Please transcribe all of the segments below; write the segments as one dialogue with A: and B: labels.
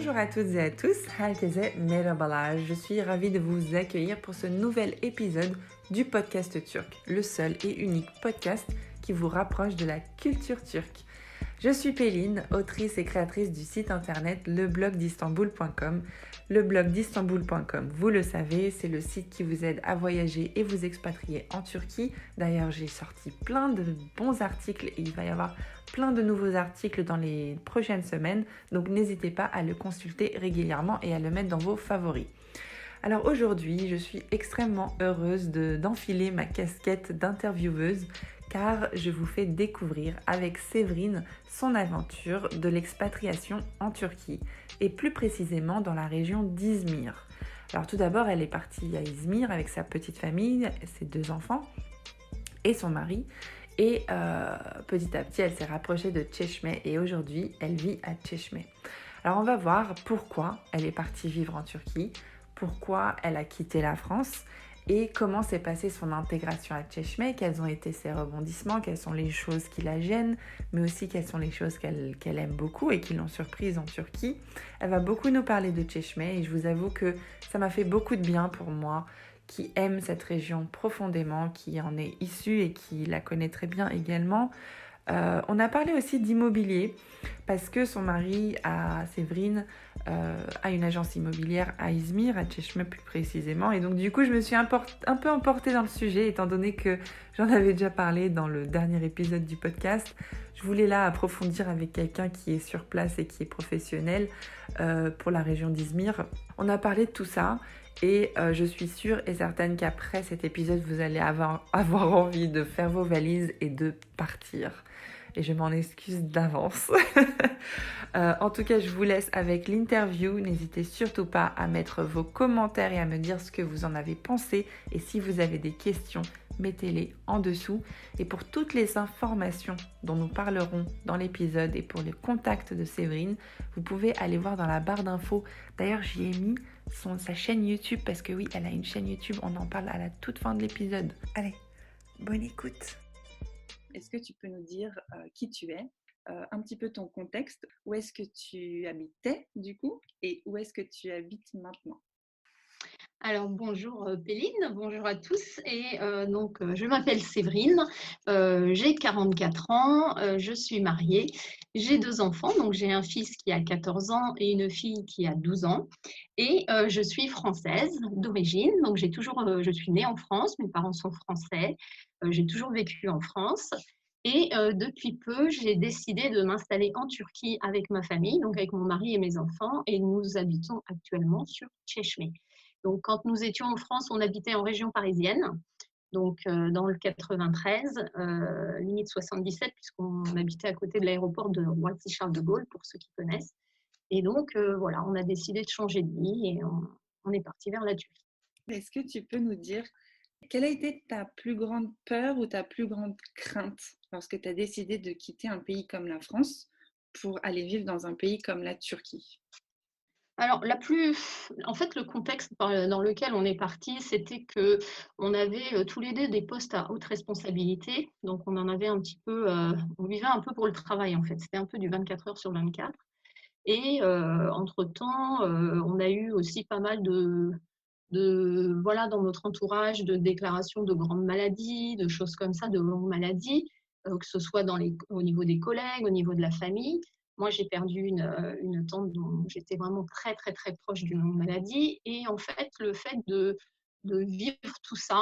A: Bonjour à toutes et à tous, herkese merhabalar. Je suis ravie de vous accueillir pour ce nouvel épisode du podcast turc, le seul et unique podcast qui vous rapproche de la culture turque. Je suis Péline, autrice et créatrice du site internet leblogdistanbul.com. Leblogdistanbul.com, vous le savez, c'est le site qui vous aide à voyager et vous expatrier en Turquie. D'ailleurs, j'ai sorti plein de bons articles et il va y avoir plein de nouveaux articles dans les prochaines semaines. Donc n'hésitez pas à le consulter régulièrement et à le mettre dans vos favoris. Alors aujourd'hui, je suis extrêmement heureuse d'enfiler ma casquette d'intervieweuse car je vous fais découvrir avec Séverine son aventure de l'expatriation en Turquie et plus précisément dans la région d'Izmir. Alors tout d'abord, elle est partie à Izmir avec sa petite famille, ses 2 enfants et son mari. Et petit à petit, elle s'est rapprochée de Çeşme et aujourd'hui, elle vit à Çeşme. Alors on va voir pourquoi elle est partie vivre en Turquie, pourquoi elle a quitté la France et comment s'est passée son intégration à Çeşme, quels ont été ses rebondissements, quelles sont les choses qui la gênent, mais aussi quelles sont les choses qu'elle aime beaucoup et qui l'ont surprise en Turquie. Elle va beaucoup nous parler de Çeşme et je vous avoue que ça m'a fait beaucoup de bien pour moi, qui aime cette région profondément, qui en est issue et qui la connaît très bien également. On a parlé aussi d'immobilier parce que son mari, Séverine, a une agence immobilière à Izmir, à Çeşme plus précisément. Et donc du coup, je me suis un peu emportée dans le sujet étant donné que j'en avais déjà parlé dans le dernier épisode du podcast. Je voulais là approfondir avec quelqu'un qui est sur place et qui est professionnel pour la région d'Izmir. On a parlé de tout ça. Et je suis sûre et certaine qu'après cet épisode, vous allez avoir envie de faire vos valises et de partir. Et je m'en excuse d'avance. En tout cas, je vous laisse avec l'interview. N'hésitez surtout pas à mettre vos commentaires et à me dire ce que vous en avez pensé. Et si vous avez des questions, mettez-les en dessous. Et pour toutes les informations dont nous parlerons dans l'épisode et pour les contacts de Séverine, vous pouvez aller voir dans la barre d'infos. D'ailleurs, j'y ai mis sa chaîne YouTube parce que oui, elle a une chaîne YouTube. On en parle à la toute fin de l'épisode. Allez, bonne écoute. Est-ce que tu peux nous dire qui tu es, un petit peu ton contexte, où est-ce que tu habitais du coup et où est-ce que tu habites maintenant?
B: Alors bonjour Péline, bonjour à tous je m'appelle Séverine, j'ai 44 ans, je suis mariée, j'ai 2 enfants, donc j'ai un fils qui a 14 ans et une fille qui a 12 ans et je suis française d'origine, donc je suis née en France, mes parents sont français, j'ai toujours vécu en France et depuis peu, j'ai décidé de m'installer en Turquie avec ma famille, donc avec mon mari et mes enfants et nous habitons actuellement sur Çeşme. Donc, quand nous étions en France, on habitait en région parisienne, donc dans le 93, limite 77, puisqu'on habitait à côté de l'aéroport de Roissy-Charles de Gaulle, pour ceux qui connaissent. Et donc, voilà, on a décidé de changer de vie et on est parti vers la Turquie.
A: Est-ce que tu peux nous dire quelle a été ta plus grande peur ou ta plus grande crainte lorsque tu as décidé de quitter un pays comme la France pour aller vivre dans un pays comme la Turquie?
B: Alors, en fait, le contexte dans lequel on est parti, c'était que on avait tous les deux des postes à haute responsabilité. Donc, on en avait un petit peu, on vivait un peu pour le travail, en fait. C'était un peu du 24 heures sur 24. Et entre-temps, on a eu aussi pas mal voilà, dans notre entourage, de déclarations de grandes maladies, de choses comme ça, de longues maladies, que ce soit au niveau des collègues, au niveau de la famille. Moi, j'ai perdu une tante dont j'étais vraiment très, très, très proche d'une longue maladie. Et en fait, le fait de vivre tout ça,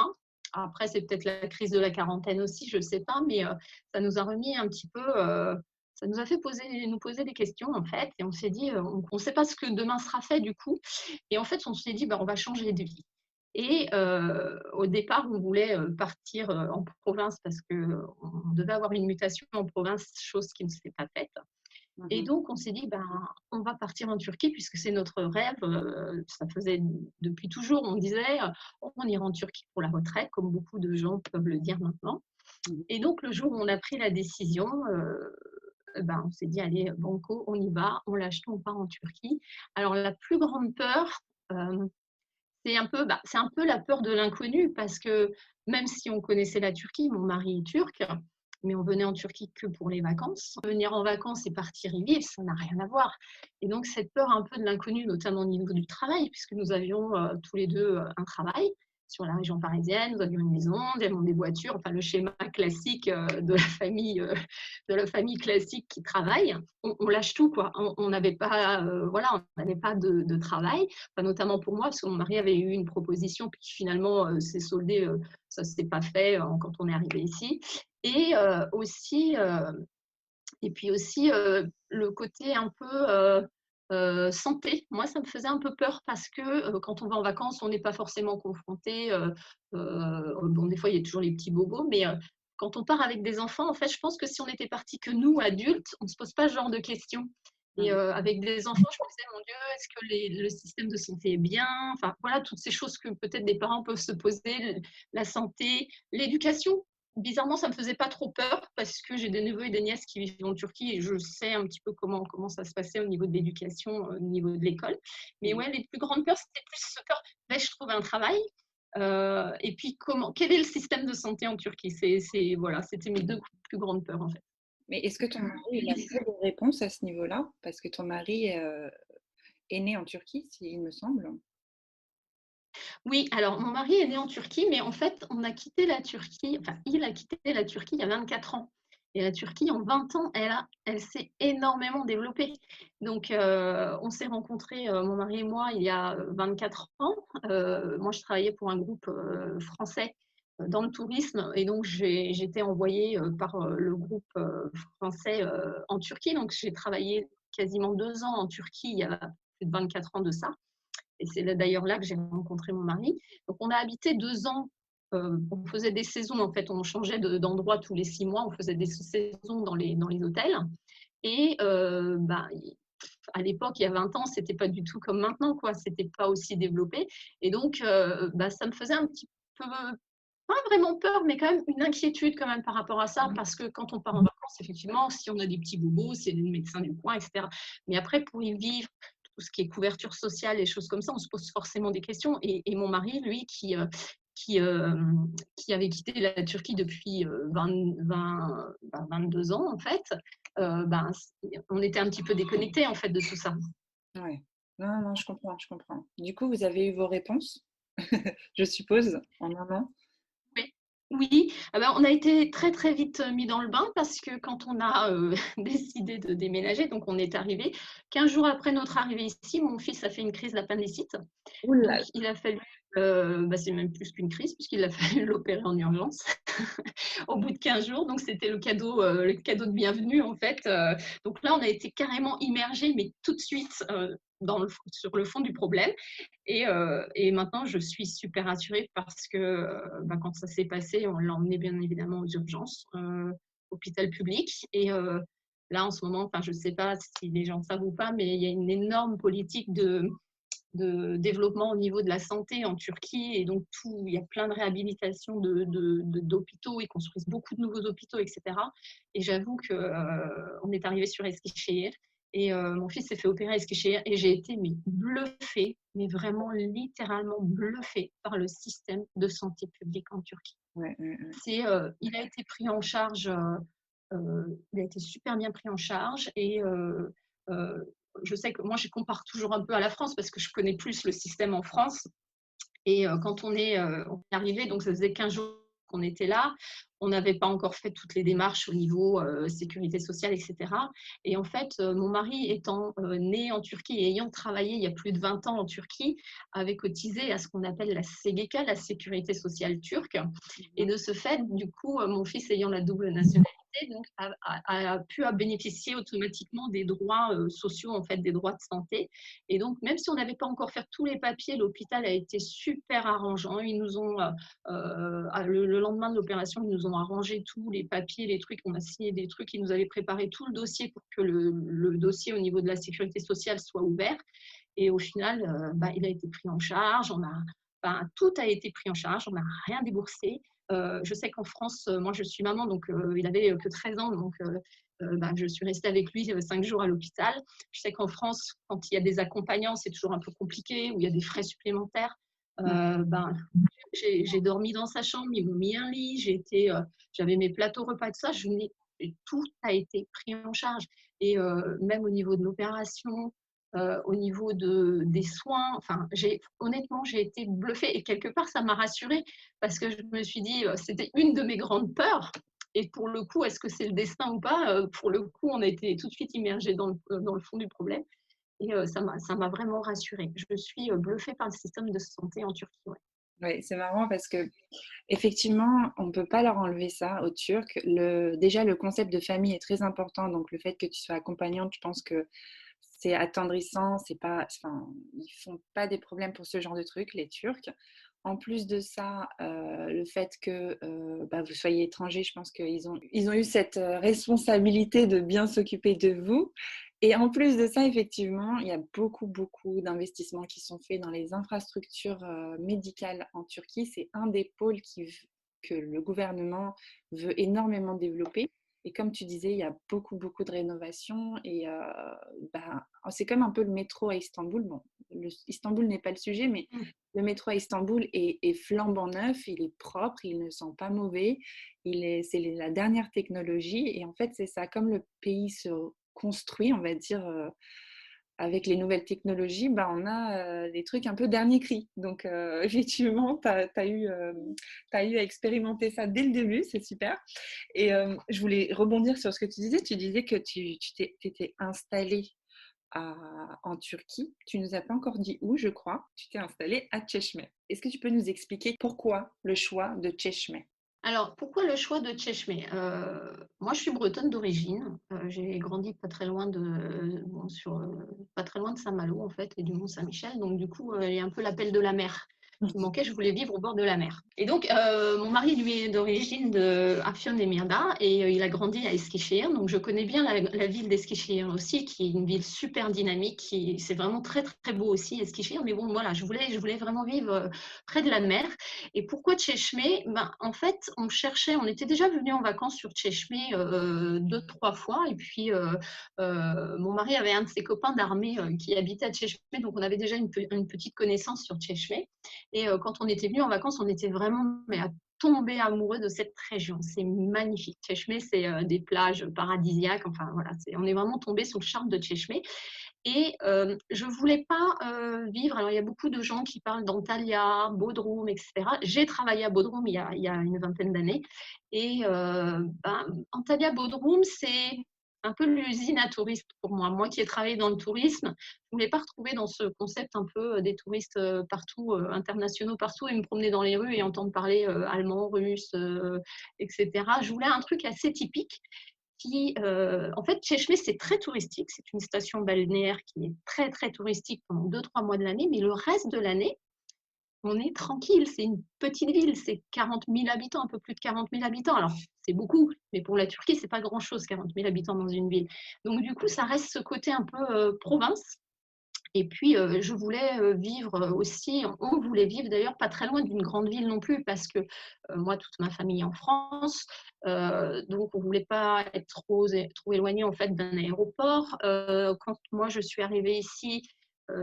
B: après, c'est peut-être la crise de la quarantaine aussi, je ne sais pas, mais ça nous a remis un petit peu ça nous a fait nous poser des questions, en fait, et on s'est dit, on ne sait pas ce que demain sera fait, du coup. Et en fait, on s'est dit, bah, on va changer de vie. Et au départ, on voulait partir en province parce qu'on devait avoir une mutation en province, chose qui ne s'est pas faite. Et
A: Mhm.
B: donc, on s'est dit, ben, on va partir en Turquie puisque c'est notre rêve. Ça faisait depuis toujours, on disait, on ira en Turquie pour la retraite, comme beaucoup de gens peuvent le dire maintenant.
A: Mhm.
B: Et donc, le jour où on a pris la décision, ben, on s'est dit, allez, banco, on y va, on l'achète, on part en Turquie. Alors, la plus grande peur, c'est un peu la peur de l'inconnu parce que même si on connaissait la Turquie, mon mari est turc, mais on venait en Turquie que pour les vacances. Venir en vacances et partir y vivre, ça n'a rien à voir. Et donc, cette peur un peu de l'inconnu, notamment au niveau du travail, puisque nous avions tous les deux un travail sur la région parisienne, nous avions une maison, nous avions des voitures, enfin le schéma classique de la famille classique qui travaille. On lâche tout, quoi. On n'avait pas, voilà, on n'avait pas de travail, enfin, notamment pour moi, parce que mon mari avait eu une proposition, puis finalement, c'est soldé, ça ne s'est pas fait quand on est arrivé ici. Et aussi, et puis aussi le côté un peu santé. Moi, ça me faisait un peu peur parce que quand on va en vacances, on n'est pas forcément confronté. Bon, des fois, il y a toujours les petits bobos, mais quand on part avec des enfants, en fait, je pense que si on était parti que nous, adultes, on ne se pose pas ce genre de questions. Et avec des enfants, je me disais, mon Dieu, est-ce que le système de santé est bien? Enfin, voilà, toutes ces choses que peut-être des parents peuvent se poser, la santé, l'éducation. Bizarrement, ça me faisait pas trop peur parce que j'ai des neveux et des nièces qui vivent en Turquie et je sais un petit peu comment ça se passait au niveau de l'éducation, au niveau de l'école. Mais ouais, les plus grandes peurs, c'était plus peur, vais-je trouver un travail? Et puis quel est le système de santé en Turquie? Voilà, c'était mes deux plus grandes peurs en fait.
C: Mais est-ce que ton mari il a fait des réponses à ce niveau-là? Parce que ton mari est né en Turquie, il me semble.
B: Oui, alors mon mari est né en Turquie, mais en fait, on a quitté la Turquie, enfin, il a quitté la Turquie il y a 24 ans. Et la Turquie, en 20 ans, elle s'est énormément développée. Donc, on s'est rencontrés, mon mari et moi, il y a 24 ans. Moi, je travaillais pour un groupe français dans le tourisme, et donc j'étais envoyée par le groupe français en Turquie. Donc, j'ai travaillé quasiment 2 ans en Turquie il y a plus de 24 ans de ça. Et c'est d'ailleurs là que j'ai rencontré mon mari. Donc, on a habité 2 ans. On faisait des saisons, en fait, on changeait d'endroit tous les 6 mois. On faisait des saisons dans les hôtels. Et à l'époque, il y a 20 ans, c'était pas du tout comme maintenant, quoi. C'était pas aussi développé. Et donc, ça me faisait un petit peu, pas vraiment peur, mais quand même une inquiétude quand même par rapport à ça, parce que quand on part en vacances, effectivement, si on a des petits bobos, c'est le médecin du coin, etc. Mais après, pour y vivre, tout ce qui est couverture sociale, et choses comme ça, on se pose forcément des questions. Et mon mari, lui, qui, euh, qui avait quitté la Turquie depuis 22 ans, en fait, on était un petit peu déconnectés, en fait, de tout ça.
C: Ouais. Non, non, je comprends, je comprends. Du coup, vous avez eu vos réponses, je suppose, en un an.
B: Oui, oui. Ah ben, on a été très très vite mis dans le bain parce que quand on a décidé de déménager, donc on est arrivé, 15 jours après notre arrivée ici, mon fils a fait une crise d'appendicite.
C: Ouh
B: Donc
C: là là.
B: il a fallu, c'est même plus qu'une crise puisqu'il a fallu l'opérer en urgence au bout de 15 jours. Donc c'était le cadeau de bienvenue en fait. Donc là, on a été carrément immergés, mais tout de suite sur le fond du problème. Et maintenant, je suis super rassurée parce que quand ça s'est passé, on l'a emmené bien évidemment aux urgences, hôpital public. Et là, en ce moment, je ne sais pas si les gens savent ou pas, mais il y a une énorme politique de développement au niveau de la santé en Turquie. Et donc, il y a plein de réhabilitations d'hôpitaux. Ils construisent beaucoup de nouveaux hôpitaux, etc. Et j'avoue qu'on est arrivé sur Eskişehir. Et mon fils s'est fait opérer à Eskişehir et j'ai été bluffée, mais vraiment littéralement bluffée par le système de santé publique en Turquie.
C: Ouais, ouais, ouais.
B: Il a été pris en charge, il a été super bien pris en charge et je sais que moi je compare toujours un peu à la France parce que je connais plus le système en France. Et quand on est arrivé, donc ça faisait 15 jours qu'on était là, on n'avait pas encore fait toutes les démarches au niveau sécurité sociale, etc. Et en fait, mon mari étant né en Turquie et ayant travaillé il y a plus de 20 ans en Turquie, avait cotisé à ce qu'on appelle la SGK, la sécurité sociale turque. Et de ce fait, du coup, mon fils ayant la double nationalité, donc, a pu bénéficier automatiquement des droits sociaux, en fait, des droits de santé. Et donc, même si on n'avait pas encore fait tous les papiers, l'hôpital a été super arrangeant. Ils nous ont, le lendemain de l'opération, ils nous ont arrangé tous les papiers, les trucs. On a signé des trucs. Ils nous avaient préparé tout le dossier pour que le dossier au niveau de la sécurité sociale soit ouvert. Et au final, il a été pris en charge. Tout a été pris en charge. On n'a rien déboursé. Je sais qu'en France, moi je suis maman, donc il avait que 13 ans, donc je suis restée avec lui 5 jours à l'hôpital. Je sais qu'en France, quand il y a des accompagnants, c'est toujours un peu compliqué, où il y a des frais supplémentaires. J'ai dormi dans sa chambre, ils m'ont mis un lit, j'avais mes plateaux repas, tout ça. Tout a été pris en charge. Et même au niveau de l'opération, au niveau des soins, enfin, honnêtement, j'ai été bluffée. Et quelque part, ça m'a rassurée parce que je me suis dit, c'était une de mes grandes peurs. Et pour le coup, est-ce que c'est le destin ou pas? Pour le coup, on a été tout de suite immergés dans le fond du problème. Et ça m'a vraiment rassurée. Je suis bluffée par le système de santé en Turquie. Ouais.
C: Oui, c'est marrant parce que effectivement, on ne peut pas leur enlever ça aux Turcs. Déjà, le concept de famille est très important. Donc, le fait que tu sois accompagnante, je pense que c'est attendrissant. C'est pas, enfin, ils font pas des problèmes pour ce genre de trucs, les Turcs. En plus de ça, le fait que vous soyez étranger, je pense ils ont eu cette responsabilité de bien s'occuper de vous. Et en plus de ça, effectivement, il y a beaucoup, beaucoup d'investissements qui sont faits dans les infrastructures médicales en Turquie. C'est un des pôles que le gouvernement veut énormément développer. Et comme tu disais, il y a beaucoup, beaucoup de rénovations. Et c'est comme un peu le métro à Istanbul. Bon, Istanbul n'est pas le sujet, mais le métro à Istanbul est flambant neuf, il est propre, il ne sent pas mauvais. C'est la dernière technologie. Et en fait, c'est ça, comme le pays se construit, on va dire, avec les nouvelles technologies, on a des trucs un peu dernier cri. Donc, effectivement, tu as eu à expérimenter ça dès le début, c'est super. Et je voulais rebondir sur ce que tu disais. Tu disais que tu t'étais installée en Turquie. Tu nous as pas encore dit où, je crois. Tu t'es installée à Çeşme. Est-ce que tu peux nous expliquer pourquoi le choix de Çeşme?
B: Alors, pourquoi le choix de Çeşme? Moi, je suis bretonne d'origine. J'ai grandi pas très loin pas très loin de Saint-Malo, en fait, et du Mont-Saint-Michel. Donc, du coup, il y a un peu l'appel de la mer qui me manquait. Je voulais vivre au bord de la mer. Et donc, mon mari, lui, est d'origine de Afyon-Emirda et il a grandi à Eskişehir. Donc, je connais bien la ville d'Eskişehir aussi, qui est une ville super dynamique. C'est vraiment très, très beau aussi, Eskişehir. Mais bon, voilà, je voulais vraiment vivre près de la mer. Et pourquoi Çeşme? En fait, on était déjà venu en vacances sur Çeşme 2-3 fois. Et puis, mon mari avait un de ses copains d'armée qui habitait à Çeşme. Donc, on avait déjà une petite connaissance sur Çeşme. Et quand on était venu en vacances, on était vraiment à tomber amoureux de cette région. C'est magnifique. Çeşme, c'est des plages paradisiaques. Enfin, voilà, on est vraiment tombé sous le charme de Çeşme. Et je ne voulais pas vivre. Alors, il y a beaucoup de gens qui parlent d'Antalya, Bodrum, etc. J'ai travaillé à Bodrum il y a une vingtaine d'années. Et Antalya, Bodrum, c'est un peu l'usine à touristes pour moi. Moi qui ai travaillé dans le tourisme, je ne voulais pas retrouver dans ce concept un peu des touristes partout, internationaux partout, et me promener dans les rues et entendre parler allemand, russe, etc. Je voulais un truc assez typique. En fait, Çeşme, c'est très touristique. C'est une station balnéaire qui est très, très touristique pendant 2-3 mois de l'année. Mais le reste de l'année, on est tranquille. C'est une petite ville. C'est 40 000 habitants, un peu plus de 40 000 habitants. Alors, c'est beaucoup, mais pour la Turquie, c'est pas grand-chose, 40 000 habitants dans une ville. Donc, du coup, ça reste ce côté un peu province. Et puis, je voulais vivre aussi, on voulait vivre d'ailleurs pas très loin d'une grande ville non plus, parce que moi, toute ma famille est en France, donc on ne voulait pas être trop éloigné en fait d'un aéroport. Quand moi, je suis arrivée ici,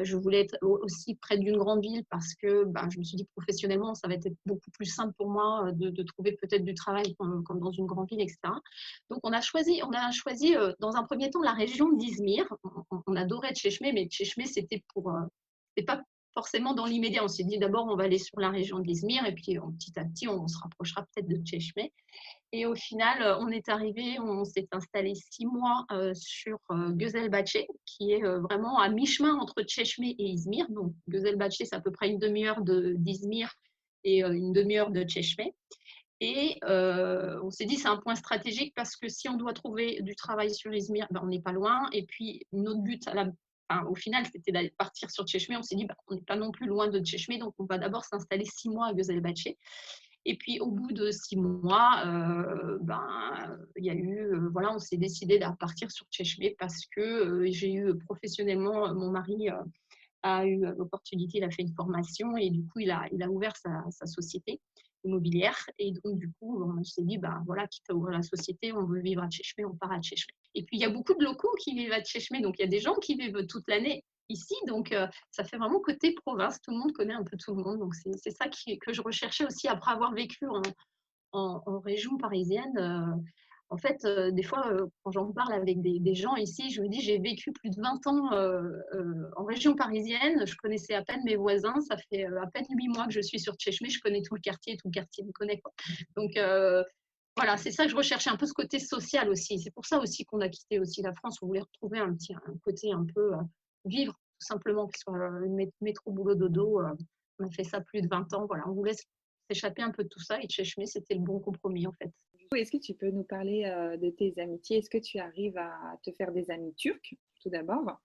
B: je voulais être aussi près d'une grande ville parce que je me suis dit professionnellement, ça va être beaucoup plus simple pour moi de trouver peut-être du travail comme dans une grande ville, etc. Donc, on a choisi dans un premier temps la région d'Izmir. On adorait Çeşme, mais Çeşme, c'était pas forcément dans l'immédiat. On s'est dit d'abord, on va aller sur la région d'Izmir et puis petit à petit, on se rapprochera peut-être de Çeşme. Et au final, on s'est installé 6 mois sur Gözelbache, qui est vraiment à mi-chemin entre Çeşme et Izmir. Donc, Gözelbache, c'est à peu près une demi-heure d'Izmir et une demi-heure de Çeşme. Et on s'est dit c'est un point stratégique parce que si on doit trouver du travail sur Izmir, on n'est pas loin. Et puis notre but au final, c'était d'aller partir sur Çeşme. On s'est dit on n'est pas non plus loin de Çeşme, donc on va d'abord s'installer 6 mois à Gözelbache. Et puis au bout de 6 mois, il y a eu, on s'est décidé de partir sur Çeşme parce que j'ai eu professionnellement, mon mari a eu l'opportunité, il a fait une formation et du coup, il a ouvert sa société immobilière. Et donc, du coup, on s'est dit, quitte à ouvrir la société, on veut vivre à Çeşme, on part à Çeşme. Et puis, il y a beaucoup de locaux qui vivent à Çeşme. Donc, il y a des gens qui vivent toute l'année. ici. Donc, ça fait vraiment côté province. Tout le monde connaît un peu tout le monde. Donc, c'est ça que je recherchais aussi après avoir vécu en région parisienne. En fait, des fois, quand j'en parle avec des gens ici, je me dis, j'ai vécu plus de 20 ans en région parisienne. Je connaissais à peine mes voisins. Ça fait à peine 8 mois que je suis sur Tchéchmé. Je connais tout le quartier me connaît, quoi. Donc, voilà, c'est ça que je recherchais, un peu ce côté social aussi. C'est pour ça aussi qu'on a quitté aussi la France. On voulait retrouver un côté un peu vivre, tout simplement, parce que métro, boulot, dodo, on a fait ça plus de 20 ans. Voilà, on voulait s'échapper un peu de tout ça et Tchéchmé, c'était le bon compromis, en fait.
C: Est-ce que tu peux nous parler de tes amitiés? Est-ce que tu arrives à te faire des amis turcs, tout d'abord?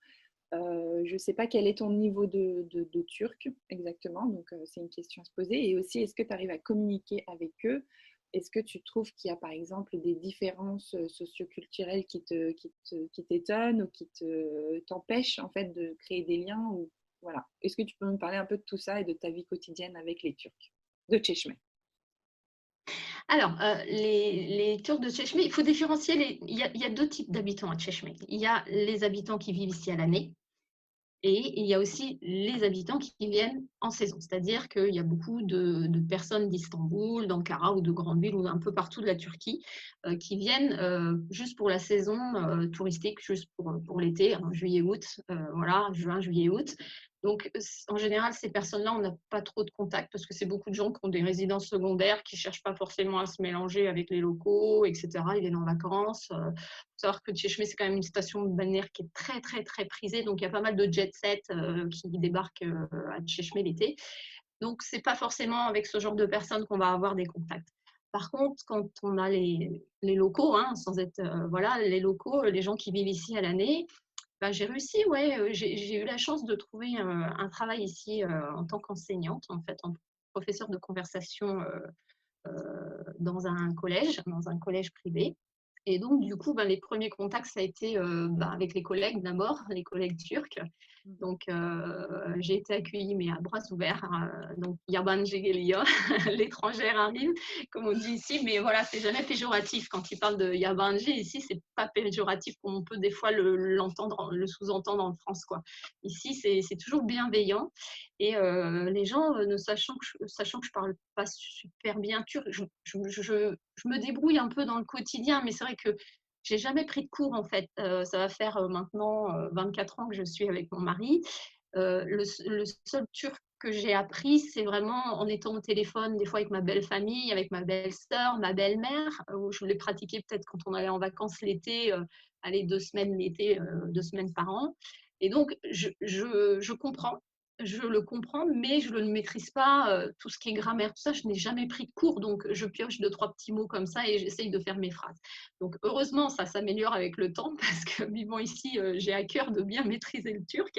C: Je ne sais pas quel est ton niveau de turc exactement, donc c'est une question à se poser. Et aussi, est-ce que tu arrives à communiquer avec eux? Est-ce que tu trouves qu'il y a par exemple des différences socioculturelles qui t'étonnent ou t'empêchent en fait de créer des liens ou, voilà. Est-ce que tu peux me parler un peu de tout ça et de ta vie quotidienne avec les Turcs de Tchéchmé?
B: Alors, les Turcs de Tchéchmé, il faut différencier il y a 2 types d'habitants à Tchéchmé. Il y a les habitants qui vivent ici à l'année et il y a aussi les habitants qui viennent en saison. C'est-à-dire qu'il y a beaucoup de personnes d'Istanbul, d'Ankara ou de grandes villes ou un peu partout de la Turquie qui viennent juste pour la saison touristique, juste pour l'été, hein, juillet-août, voilà, juin, juillet-août. Donc, en général, ces personnes-là, on n'a pas trop de contact parce que c'est beaucoup de gens qui ont des résidences secondaires, qui ne cherchent pas forcément à se mélanger avec les locaux, etc. Ils viennent en vacances. Il faut savoir que Tchéchmé, c'est quand même une station balnéaire qui est très, très, très prisée. Donc, il y a pas mal de jet set qui débarquent à Tchéchmé l'été. Donc, ce n'est pas forcément avec ce genre de personnes qu'on va avoir des contacts. Par contre, quand on a les locaux, hein, sans être, voilà, les locaux, les gens qui vivent ici à l'année, bah, j'ai réussi, ouais, j'ai eu la chance de trouver un travail ici en tant qu'enseignante, en fait, en professeur de conversation dans un collège privé. Et donc, du coup, bah, les premiers contacts, ça a été bah, avec les collègues d'abord, les collègues turcs. Donc, j'ai été accueillie, mais à bras ouverts. Donc, yabancı geliyor, l'étrangère arrive, comme on dit ici. Mais voilà, c'est jamais péjoratif. Quand ils parlent de yabancı, ici, c'est pas péjoratif comme on peut des fois l'entendre, le sous-entendre en France, quoi. Ici, c'est toujours bienveillant. Et les gens, ne sachant que je parle pas super bien turc, je me débrouille un peu dans le quotidien, mais c'est vrai que j'ai jamais pris de cours en fait. Ça va faire maintenant 24 ans que je suis avec mon mari. Le seul turc que j'ai appris, c'est vraiment en étant au téléphone, des fois avec ma belle famille, avec ma belle-sœur, ma belle-mère, où je l'ai pratiqué peut-être quand on allait en vacances l'été, allez, 2 semaines l'été, 2 semaines par an. Et donc, je comprends, je le comprends, mais je ne maîtrise pas tout ce qui est grammaire, tout ça. Je n'ai jamais pris de cours, donc je pioche 2, 3 petits mots comme ça et j'essaye de faire mes phrases. Donc, heureusement, ça s'améliore avec le temps parce que vivant ici, j'ai à cœur de bien maîtriser le turc.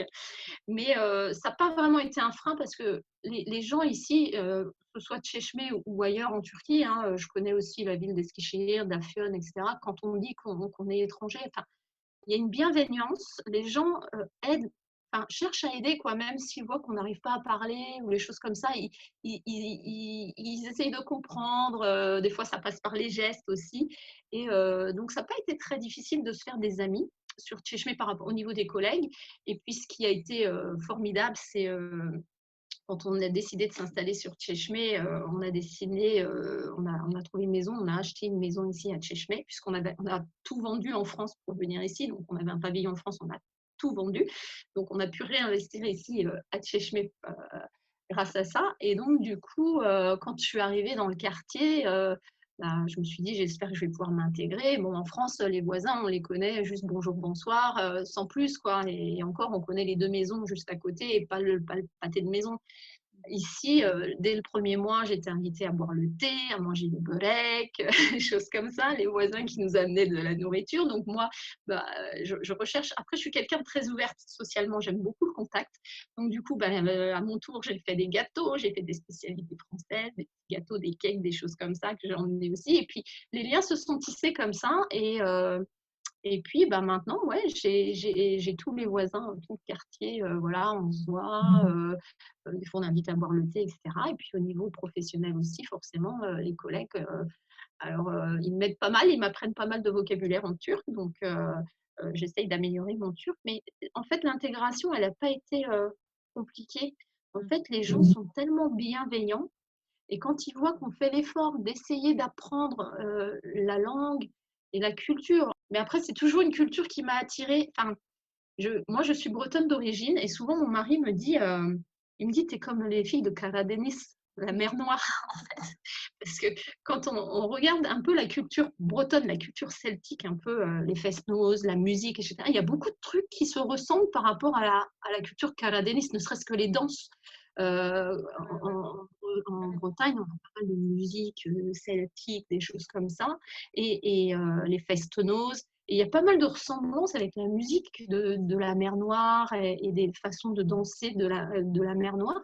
B: Mais ça n'a pas vraiment été un frein parce que les gens ici, que ce soit Tchéchmé ou ailleurs en Turquie, hein, je connais aussi la ville d'Eskişehir, d'Afyon, etc. Quand on dit qu'on est étranger, enfin, il y a une bienveillance, les gens aident, enfin, cherchent à aider, quoi, même s'ils voient qu'on n'arrive pas à parler ou les choses comme ça, ils essayent de comprendre, des fois ça passe par les gestes aussi, et donc ça n'a pas été très difficile de se faire des amis sur Tchéchmé par rapport au niveau des collègues, et puis ce qui a été formidable, c'est quand on a décidé de s'installer sur Tchéchmé, on a trouvé une maison, on a acheté une maison ici à Tchéchmé, on a tout vendu en France pour venir ici. Donc, on avait un pavillon en France, on a tout vendu. Donc, on a pu réinvestir ici à Tchéchmé grâce à ça. Et donc, du coup, quand je suis arrivée dans le quartier, bah, je me suis dit, j'espère que je vais pouvoir m'intégrer. Bon, en France, les voisins, on les connaît juste bonjour, bonsoir, sans plus, quoi. Et encore, on connaît les 2 maisons juste à côté et pas le pâté de maison. Ici, dès le premier mois, j'étais invitée à boire le thé, à manger du börek, des choses comme ça, les voisins qui nous amenaient de la nourriture. Donc moi, bah, je recherche. Après, je suis quelqu'un de très ouverte socialement, j'aime beaucoup le contact. Donc du coup, bah, à mon tour, j'ai fait des gâteaux, j'ai fait des spécialités françaises, des petits gâteaux, des cakes, des choses comme ça que j'ai emmené aussi. Et puis, les liens se sont tissés comme ça. Et puis, bah, maintenant, ouais, j'ai tous les voisins, tout le quartier, voilà, on se voit, des fois on invite à boire le thé, etc. Et puis au niveau professionnel aussi, forcément, les collègues, alors ils m'aident pas mal, ils m'apprennent pas mal de vocabulaire en turc, donc j'essaye d'améliorer mon turc, mais en fait, l'intégration, elle n'a pas été compliquée. En fait, les gens sont tellement bienveillants et quand ils voient qu'on fait l'effort d'essayer d'apprendre la langue et la culture, mais après, c'est toujours une culture qui m'a attirée. Enfin, moi, je suis bretonne d'origine et souvent mon mari me dit, il me dit, t'es comme les filles de Caradenis, la mer Noire, en fait. Parce que quand on regarde un peu la culture bretonne, la culture celtique, un peu les fest-noz, la musique, etc., il y a beaucoup de trucs qui se ressemblent par rapport à la culture Caradenis, ne serait-ce que les danses. En Bretagne, on a pas mal de musique celtique, des choses comme ça, et les fest-noz. Et il y a pas mal de ressemblances avec la musique de la mer Noire et des façons de danser de la mer Noire.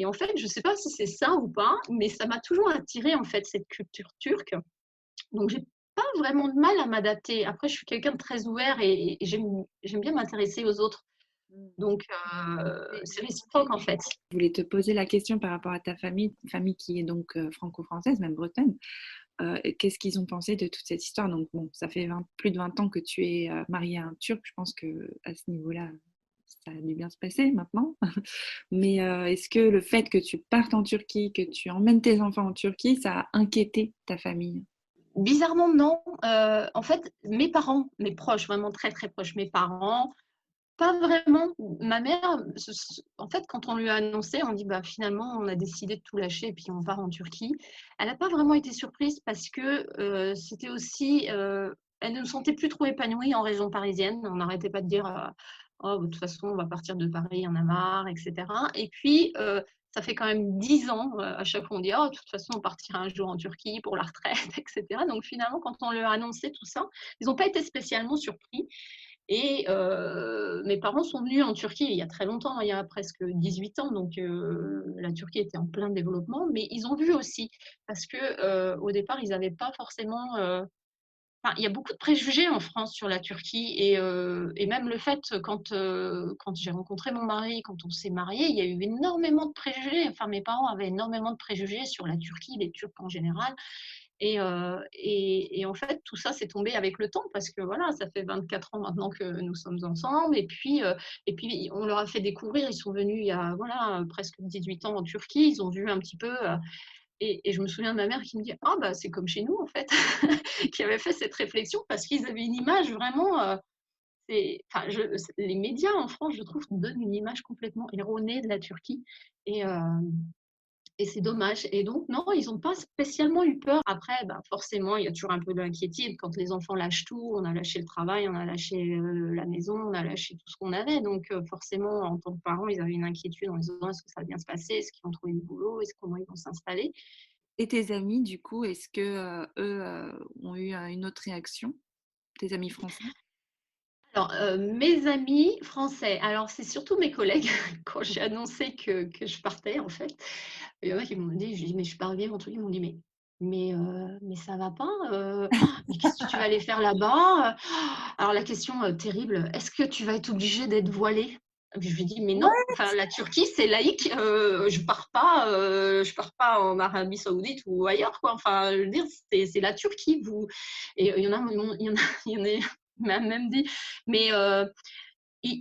B: Et en fait, je ne sais pas si c'est ça ou pas, mais ça m'a toujours attirée en fait cette culture turque. Donc j'ai pas vraiment de mal à m'adapter. Après, je suis quelqu'un de très ouvert et j'aime bien m'intéresser aux autres. Donc c'est réciproque en fait.
C: Je voulais te poser la question par rapport à ta famille qui est donc franco-française, même bretonne. Qu'est-ce qu'ils ont pensé de toute cette histoire? Donc bon, ça fait plus de 20 ans que tu es mariée à un Turc. Je pense que à ce niveau-là, ça a dû bien se passer maintenant. Mais est-ce que le fait que tu partes en Turquie, que tu emmènes tes enfants en Turquie, ça a inquiété ta famille?
B: Bizarrement, non. En fait, mes parents, mes proches, vraiment très très proches, mes parents, pas vraiment. Ma mère, en fait, quand on lui a annoncé, on dit bah finalement on a décidé de tout lâcher et puis on part en Turquie. Elle n'a pas vraiment été surprise parce que c'était aussi, elle ne se sentait plus trop épanouie en région parisienne. On n'arrêtait pas de dire oh de toute façon on va partir de Paris, il y en a marre, etc. Et puis ça fait quand même 10 ans à chaque fois on dit oh de toute façon on partira un jour en Turquie pour la retraite, etc. Donc finalement quand on lui a annoncé tout ça, ils n'ont pas été spécialement surpris. Et mes parents sont venus en Turquie il y a très longtemps, il y a presque 18 ans, donc la Turquie était en plein développement, mais ils ont vu aussi, parce que au départ, ils n'avaient pas forcément. Enfin, il y a beaucoup de préjugés en France sur la Turquie, et même le fait, quand j'ai rencontré mon mari, quand on s'est mariés, il y a eu énormément de préjugés. Enfin, mes parents avaient énormément de préjugés sur la Turquie, les Turcs en général. Et en fait, tout ça, c'est tombé avec le temps parce que voilà, ça fait 24 ans maintenant que nous sommes ensemble. Et puis on leur a fait découvrir, ils sont venus il y a voilà, presque 18 ans en Turquie, ils ont vu un petit peu. Et je me souviens de ma mère qui me dit ah bah c'est comme chez nous en fait, qui avait fait cette réflexion parce qu'ils avaient une image vraiment. Enfin, les médias en France, je trouve, donnent une image complètement erronée de la Turquie. Et, euh, et c'est dommage. Et donc, non, ils n'ont pas spécialement eu peur. Après, bah, forcément, il y a toujours un peu d'inquiétude. Quand les enfants lâchent tout, on a lâché le travail, on a lâché la maison, on a lâché tout ce qu'on avait. Donc, forcément, en tant que parents, ils avaient une inquiétude en disant est-ce que ça va bien se passer? Est-ce qu'ils vont trouver du boulot? Comment ils vont s'installer?
C: Et tes amis, du coup, est-ce que eux ont eu une autre réaction? Tes amis français?
B: Alors, mes amis français, alors c'est surtout mes collègues, quand j'ai annoncé que je partais, en fait, il y en a qui m'ont dit, je dis, mais je pars bien, mon truc, ils m'ont dit, mais ça va pas, mais qu'est-ce que tu vas aller faire là-bas? Alors la question terrible, est-ce que tu vas être obligée d'être voilée? Je lui dis, mais non, enfin, la Turquie, c'est laïque, je pars pas en Arabie Saoudite ou ailleurs, quoi. Enfin, je veux dire, c'est la Turquie, vous. Et il y en a m'a même dit, mais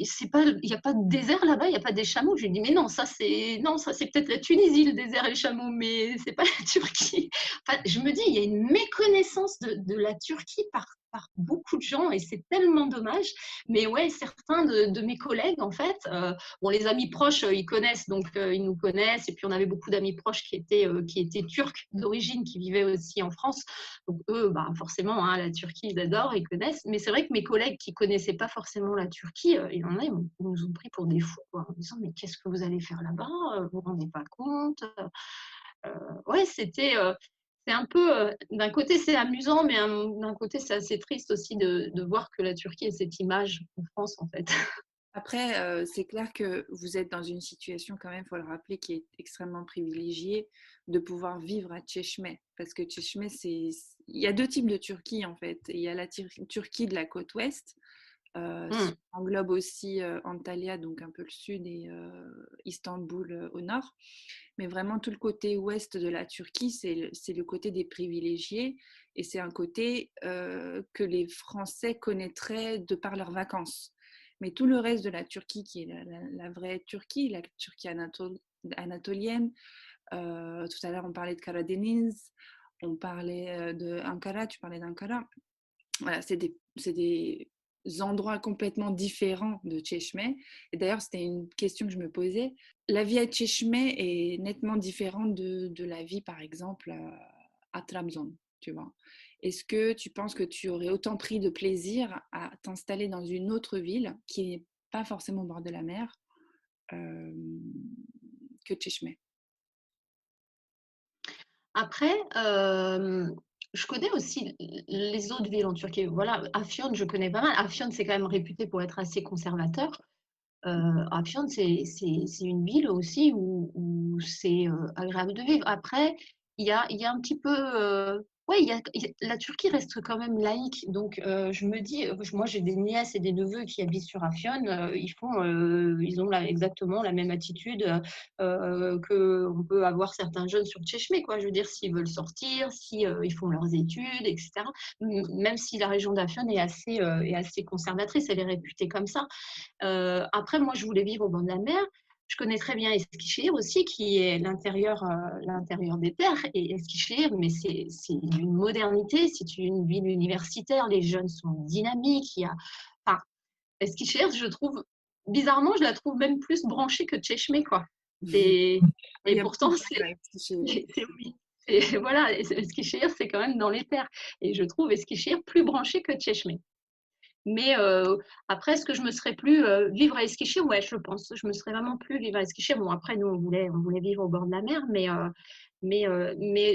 B: c'est pas, il n'y a pas de désert là-bas, il n'y a pas des chameaux. Je lui ai dit, mais non, non, ça c'est peut-être la Tunisie, le désert et les chameaux, mais c'est pas la Turquie. Enfin, je me dis, il y a une méconnaissance de la Turquie par beaucoup de gens et c'est tellement dommage. Mais ouais, certains de mes collègues, en fait, bon, les amis proches, ils connaissent, donc ils nous connaissent. Et puis on avait beaucoup d'amis proches qui étaient turcs d'origine, qui vivaient aussi en France. Donc eux, bah, forcément, hein, la Turquie, ils adorent, ils connaissent. Mais c'est vrai que mes collègues qui ne connaissaient pas forcément la Turquie, il y en a, ils nous ont pris pour des fous, quoi, en disant mais qu'est-ce que vous allez faire là-bas? Vous vous rendez pas compte? Ouais, c'est un peu, d'un côté c'est amusant, mais d'un côté c'est assez triste aussi de voir que la Turquie ait cette image en France, en fait.
C: Après, c'est clair que vous êtes dans une situation quand même, il faut le rappeler, qui est extrêmement privilégiée de pouvoir vivre à Çeşme. Parce que Çeşme, il y a deux types de Turquie en fait. Il y a la Turquie de la côte ouest,
B: Hmm.
C: Ça englobe aussi Antalya, donc un peu le sud, et Istanbul au nord. Mais vraiment, tout le côté ouest de la Turquie, c'est le côté des privilégiés. Et c'est un côté que les Français connaîtraient de par leurs vacances. Mais tout le reste de la Turquie, qui est la vraie Turquie, la Turquie anatolienne, tout à l'heure on parlait de Karadeniz, on parlait de Ankara, tu parlais d'Ankara. Voilà, c'est des endroits complètement différents de Çeşme. Et d'ailleurs, c'était une question que je me posais. La vie à Çeşme est nettement différente de la vie, par exemple, à Trabzon, tu vois. Est-ce que tu penses que tu aurais autant pris de plaisir à t'installer dans une autre ville qui n'est pas forcément au bord de la mer euh, que Çeşme?
B: Après, je connais aussi les autres villes en Turquie. Voilà, Afyon, je connais pas mal. Afyon, c'est quand même réputé pour être assez conservateur. Afyon, c'est une ville aussi où c'est agréable de vivre. Après, il y a un petit peu. Ouais, la Turquie reste quand même laïque. Donc, je me dis, moi, j'ai des nièces et des neveux qui habitent sur Afyon. Ils ont exactement la même attitude qu'on peut avoir certains jeunes sur Tchéchmé, quoi. Je veux dire, s'ils veulent sortir, si ils font leurs études, etc. Même si la région d'Afyon est assez conservatrice, elle est réputée comme ça. Après, moi, je voulais vivre au bord de la mer. Je connais très bien Eskişehir aussi, qui est l'intérieur des terres. Et Eskişehir, mais c'est une modernité, c'est une ville universitaire. Les jeunes sont dynamiques. Enfin, Eskişehir, je trouve, bizarrement, je la trouve même plus branchée que Çeşme, quoi. Et,
C: Il
B: et
C: y a beaucoup
B: pourtant,
C: de terres à Eskişehir.
B: oui. Et voilà, Eskişehir, c'est quand même dans les terres. Et je trouve Eskişehir plus branché que Çeşme. Mais après, est-ce que je me serais plus vivre à Eskişehir? Ouais, je pense. Je me serais vraiment plus vivre à Eskişehir. Bon, après, nous, on voulait vivre au bord de la mer, mais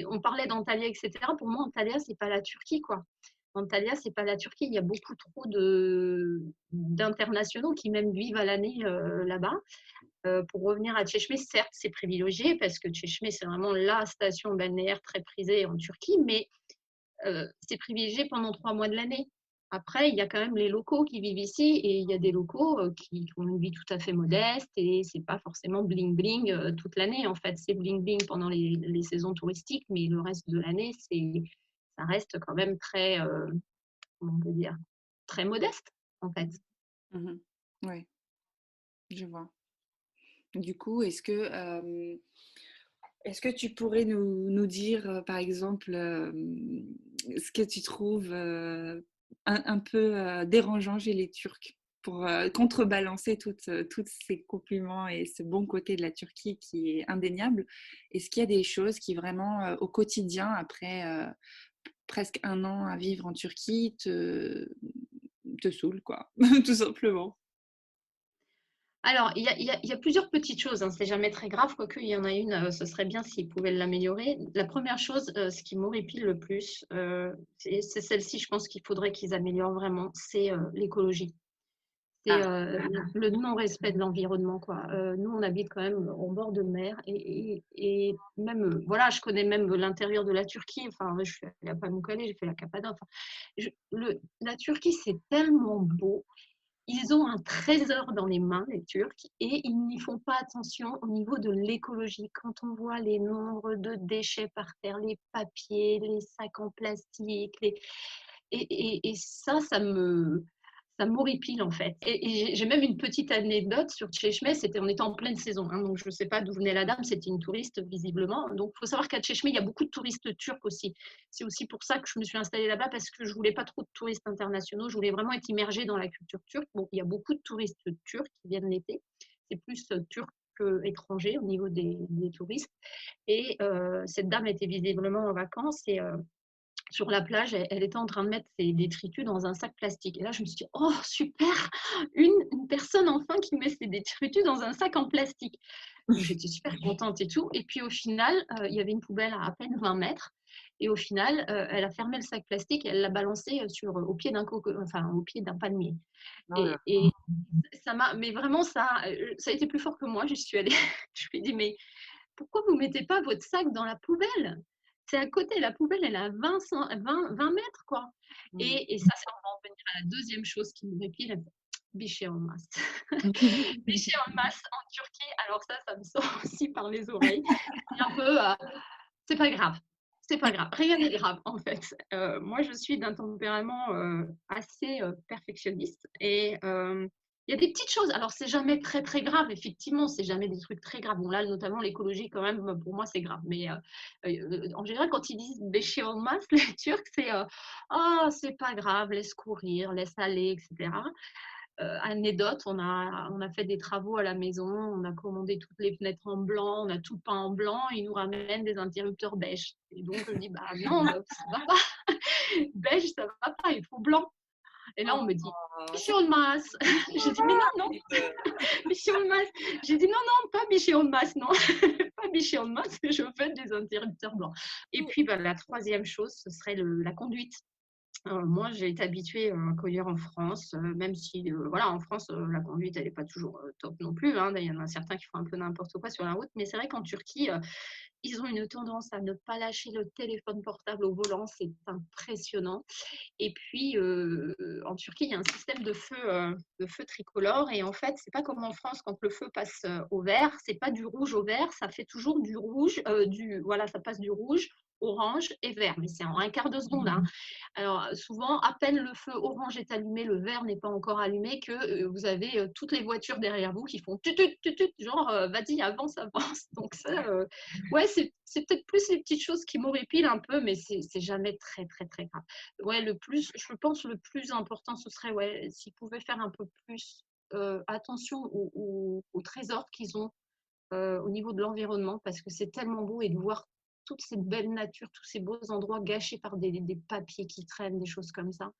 B: on parlait d'Antalya, etc. Pour moi, Antalya, c'est pas la Turquie, quoi. Antalya, c'est pas la Turquie. Il y a beaucoup trop d'internationaux qui même vivent à l'année là-bas. Pour revenir à Çeşme, certes, c'est privilégié parce que Çeşme, c'est vraiment la station balnéaire très prisée en Turquie, mais c'est privilégié pendant 3 mois de l'année. Après, il y a quand même les locaux qui vivent ici et il y a des locaux qui ont une vie tout à fait modeste et c'est pas forcément bling bling toute l'année. En fait, c'est bling bling pendant les saisons touristiques, mais le reste de l'année, ça reste quand même très, comment on peut dire, très modeste en fait.
C: Mhm. Ouais, je vois. Du coup, est-ce que tu pourrais nous dire, par exemple, ce que tu trouves un peu dérangeant chez les Turcs pour contrebalancer tous ces compliments et ce bon côté de la Turquie qui est indéniable? Est-ce qu'il y a des choses qui vraiment, au quotidien, après presque un an à vivre en Turquie, te saoulent, quoi, tout simplement?
B: Alors, il y a plusieurs petites choses, hein, c'est jamais très grave, quoique il y en a une, ce serait bien s'ils pouvaient l'améliorer. La première chose, ce qui m'horripile le plus, c'est celle-ci, je pense qu'il faudrait qu'ils améliorent vraiment, c'est l'écologie. C'est
C: Ah,
B: le non-respect de l'environnement, quoi. Nous, on habite quand même au bord de mer et même, voilà, je connais même l'intérieur de la Turquie. Enfin, je suis allée à Pamukkale, j'ai fait la Cappadoce. Enfin, la Turquie, c'est tellement beau. Ils ont un trésor dans les mains, les Turcs, et ils n'y font pas attention au niveau de l'écologie. Quand on voit les nombres de déchets par terre, les papiers, les sacs en plastique, et ça m'horripile en fait. Et j'ai même une petite anecdote sur Tchéchmé, c'était on était en pleine saison, hein, donc je ne sais pas d'où venait la dame, c'était une touriste visiblement. Donc il faut savoir qu'à Tchéchmé, il y a beaucoup de touristes turcs aussi. C'est aussi pour ça que je me suis installée là-bas parce que je voulais pas trop de touristes internationaux, je voulais vraiment être immergée dans la culture turque. Bon, il y a beaucoup de touristes turcs qui viennent l'été, c'est plus turc qu'étranger au niveau des touristes. Et cette dame était visiblement en vacances et sur la plage, elle était en train de mettre ses détritus dans un sac plastique. Et là, je me suis dit, oh, super, une personne enfin qui met ses détritus dans un sac en plastique. Donc, j'étais super contente et tout. Et puis, au final, il y avait une poubelle à peine 20 mètres. Et au final, elle a fermé le sac plastique et elle l'a balancé au pied au pied d'un palmier.
C: oh là.
B: Et ça m'a, mais vraiment, ça a été plus fort que moi. Je suis allée, je lui ai dit, mais pourquoi vous mettez pas votre sac dans la poubelle? c'est à côté, la poubelle, elle est à 20 mètres, quoi.
C: Mmh.
B: Et ça, c'est on va en venir à la deuxième chose qui me répile, bêcher en masse. Bêcher en masse en Turquie, alors ça me sort aussi par les oreilles. C'est un peu, c'est pas grave, c'est pas grave, rien n'est grave en fait. Moi je suis d'un tempérament, assez, perfectionniste et il y a des petites choses, alors c'est jamais très, très grave effectivement, c'est jamais des trucs très graves. Bon là notamment l'écologie quand même, pour moi c'est grave, mais en général quand ils disent bêcher en masse les Turcs c'est, «Oh c'est pas grave, laisse courir, laisse aller» et cetera. Anecdote, on a fait des travaux à la maison, on a commandé toutes les fenêtres en blanc, on a tout peint en blanc, ils nous ramènent des interrupteurs beige. Et donc je dis: «Bah non, ça va pas, beige ça va pas, il faut blanc». Et là on me dit:
C: Oh,
B: «Bichet en masse». J'ai dit: «Mais non, non, bichet en masse». J'ai dit: «Non, non, pas bichet en masse, non, pas bichet en masse, je veux des interrupteurs blancs». Et puis bah, la troisième chose, ce serait la conduite. Moi, j'ai été habituée, à conduire en France, même si, voilà, en France, la conduite, elle est pas toujours, top non plus, hein. Il y en a certains qui font un peu n'importe quoi sur la route, mais c'est vrai qu'en Turquie, ils ont une tendance à ne pas lâcher le téléphone portable au volant, c'est impressionnant. Et puis, en Turquie, il y a un système de feu tricolore et en fait, c'est pas comme en France quand le feu passe, au vert, c'est pas du rouge au vert, ça fait toujours du rouge, voilà, ça passe du rouge, orange et vert, mais c'est en un quart de seconde, hein. Alors, souvent, à peine le feu orange est allumé, le vert n'est pas encore allumé, que vous avez toutes les voitures derrière vous qui font tut tut tut tut, genre vas-y, avance, avance. Donc, ça, ouais, c'est peut-être plus les petites choses qui m'horripilent un peu, mais c'est jamais très, très, très grave. Ouais, je pense, le plus important, ce serait ouais, s'ils pouvaient faire un peu plus attention aux trésors qu'ils ont au niveau de l'environnement, parce que c'est tellement beau et de voir toutes ces belles natures, tous ces beaux endroits gâchés par des papiers qui traînent, des choses comme ça.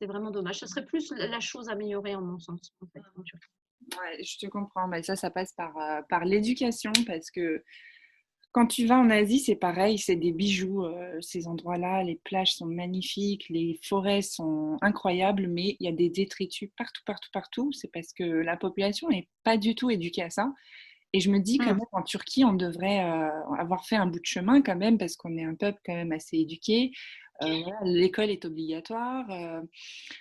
B: C'est vraiment dommage. Ce serait plus la chose améliorée en mon sens, en fait, en Turquie.
C: Ouais, je te comprends. Mais ça passe par l'éducation parce que quand tu vas en Asie, c'est pareil, c'est des bijoux, ces endroits-là. Les plages sont magnifiques, les forêts sont incroyables, mais il y a des détritus partout, partout, partout. C'est parce que la population n'est pas du tout éduquée à ça. Et je me dis quand
B: Mm.
C: même, en Turquie, on devrait avoir fait un bout de chemin quand même, parce qu'on est un peuple quand même assez éduqué. Voilà, l'école est obligatoire.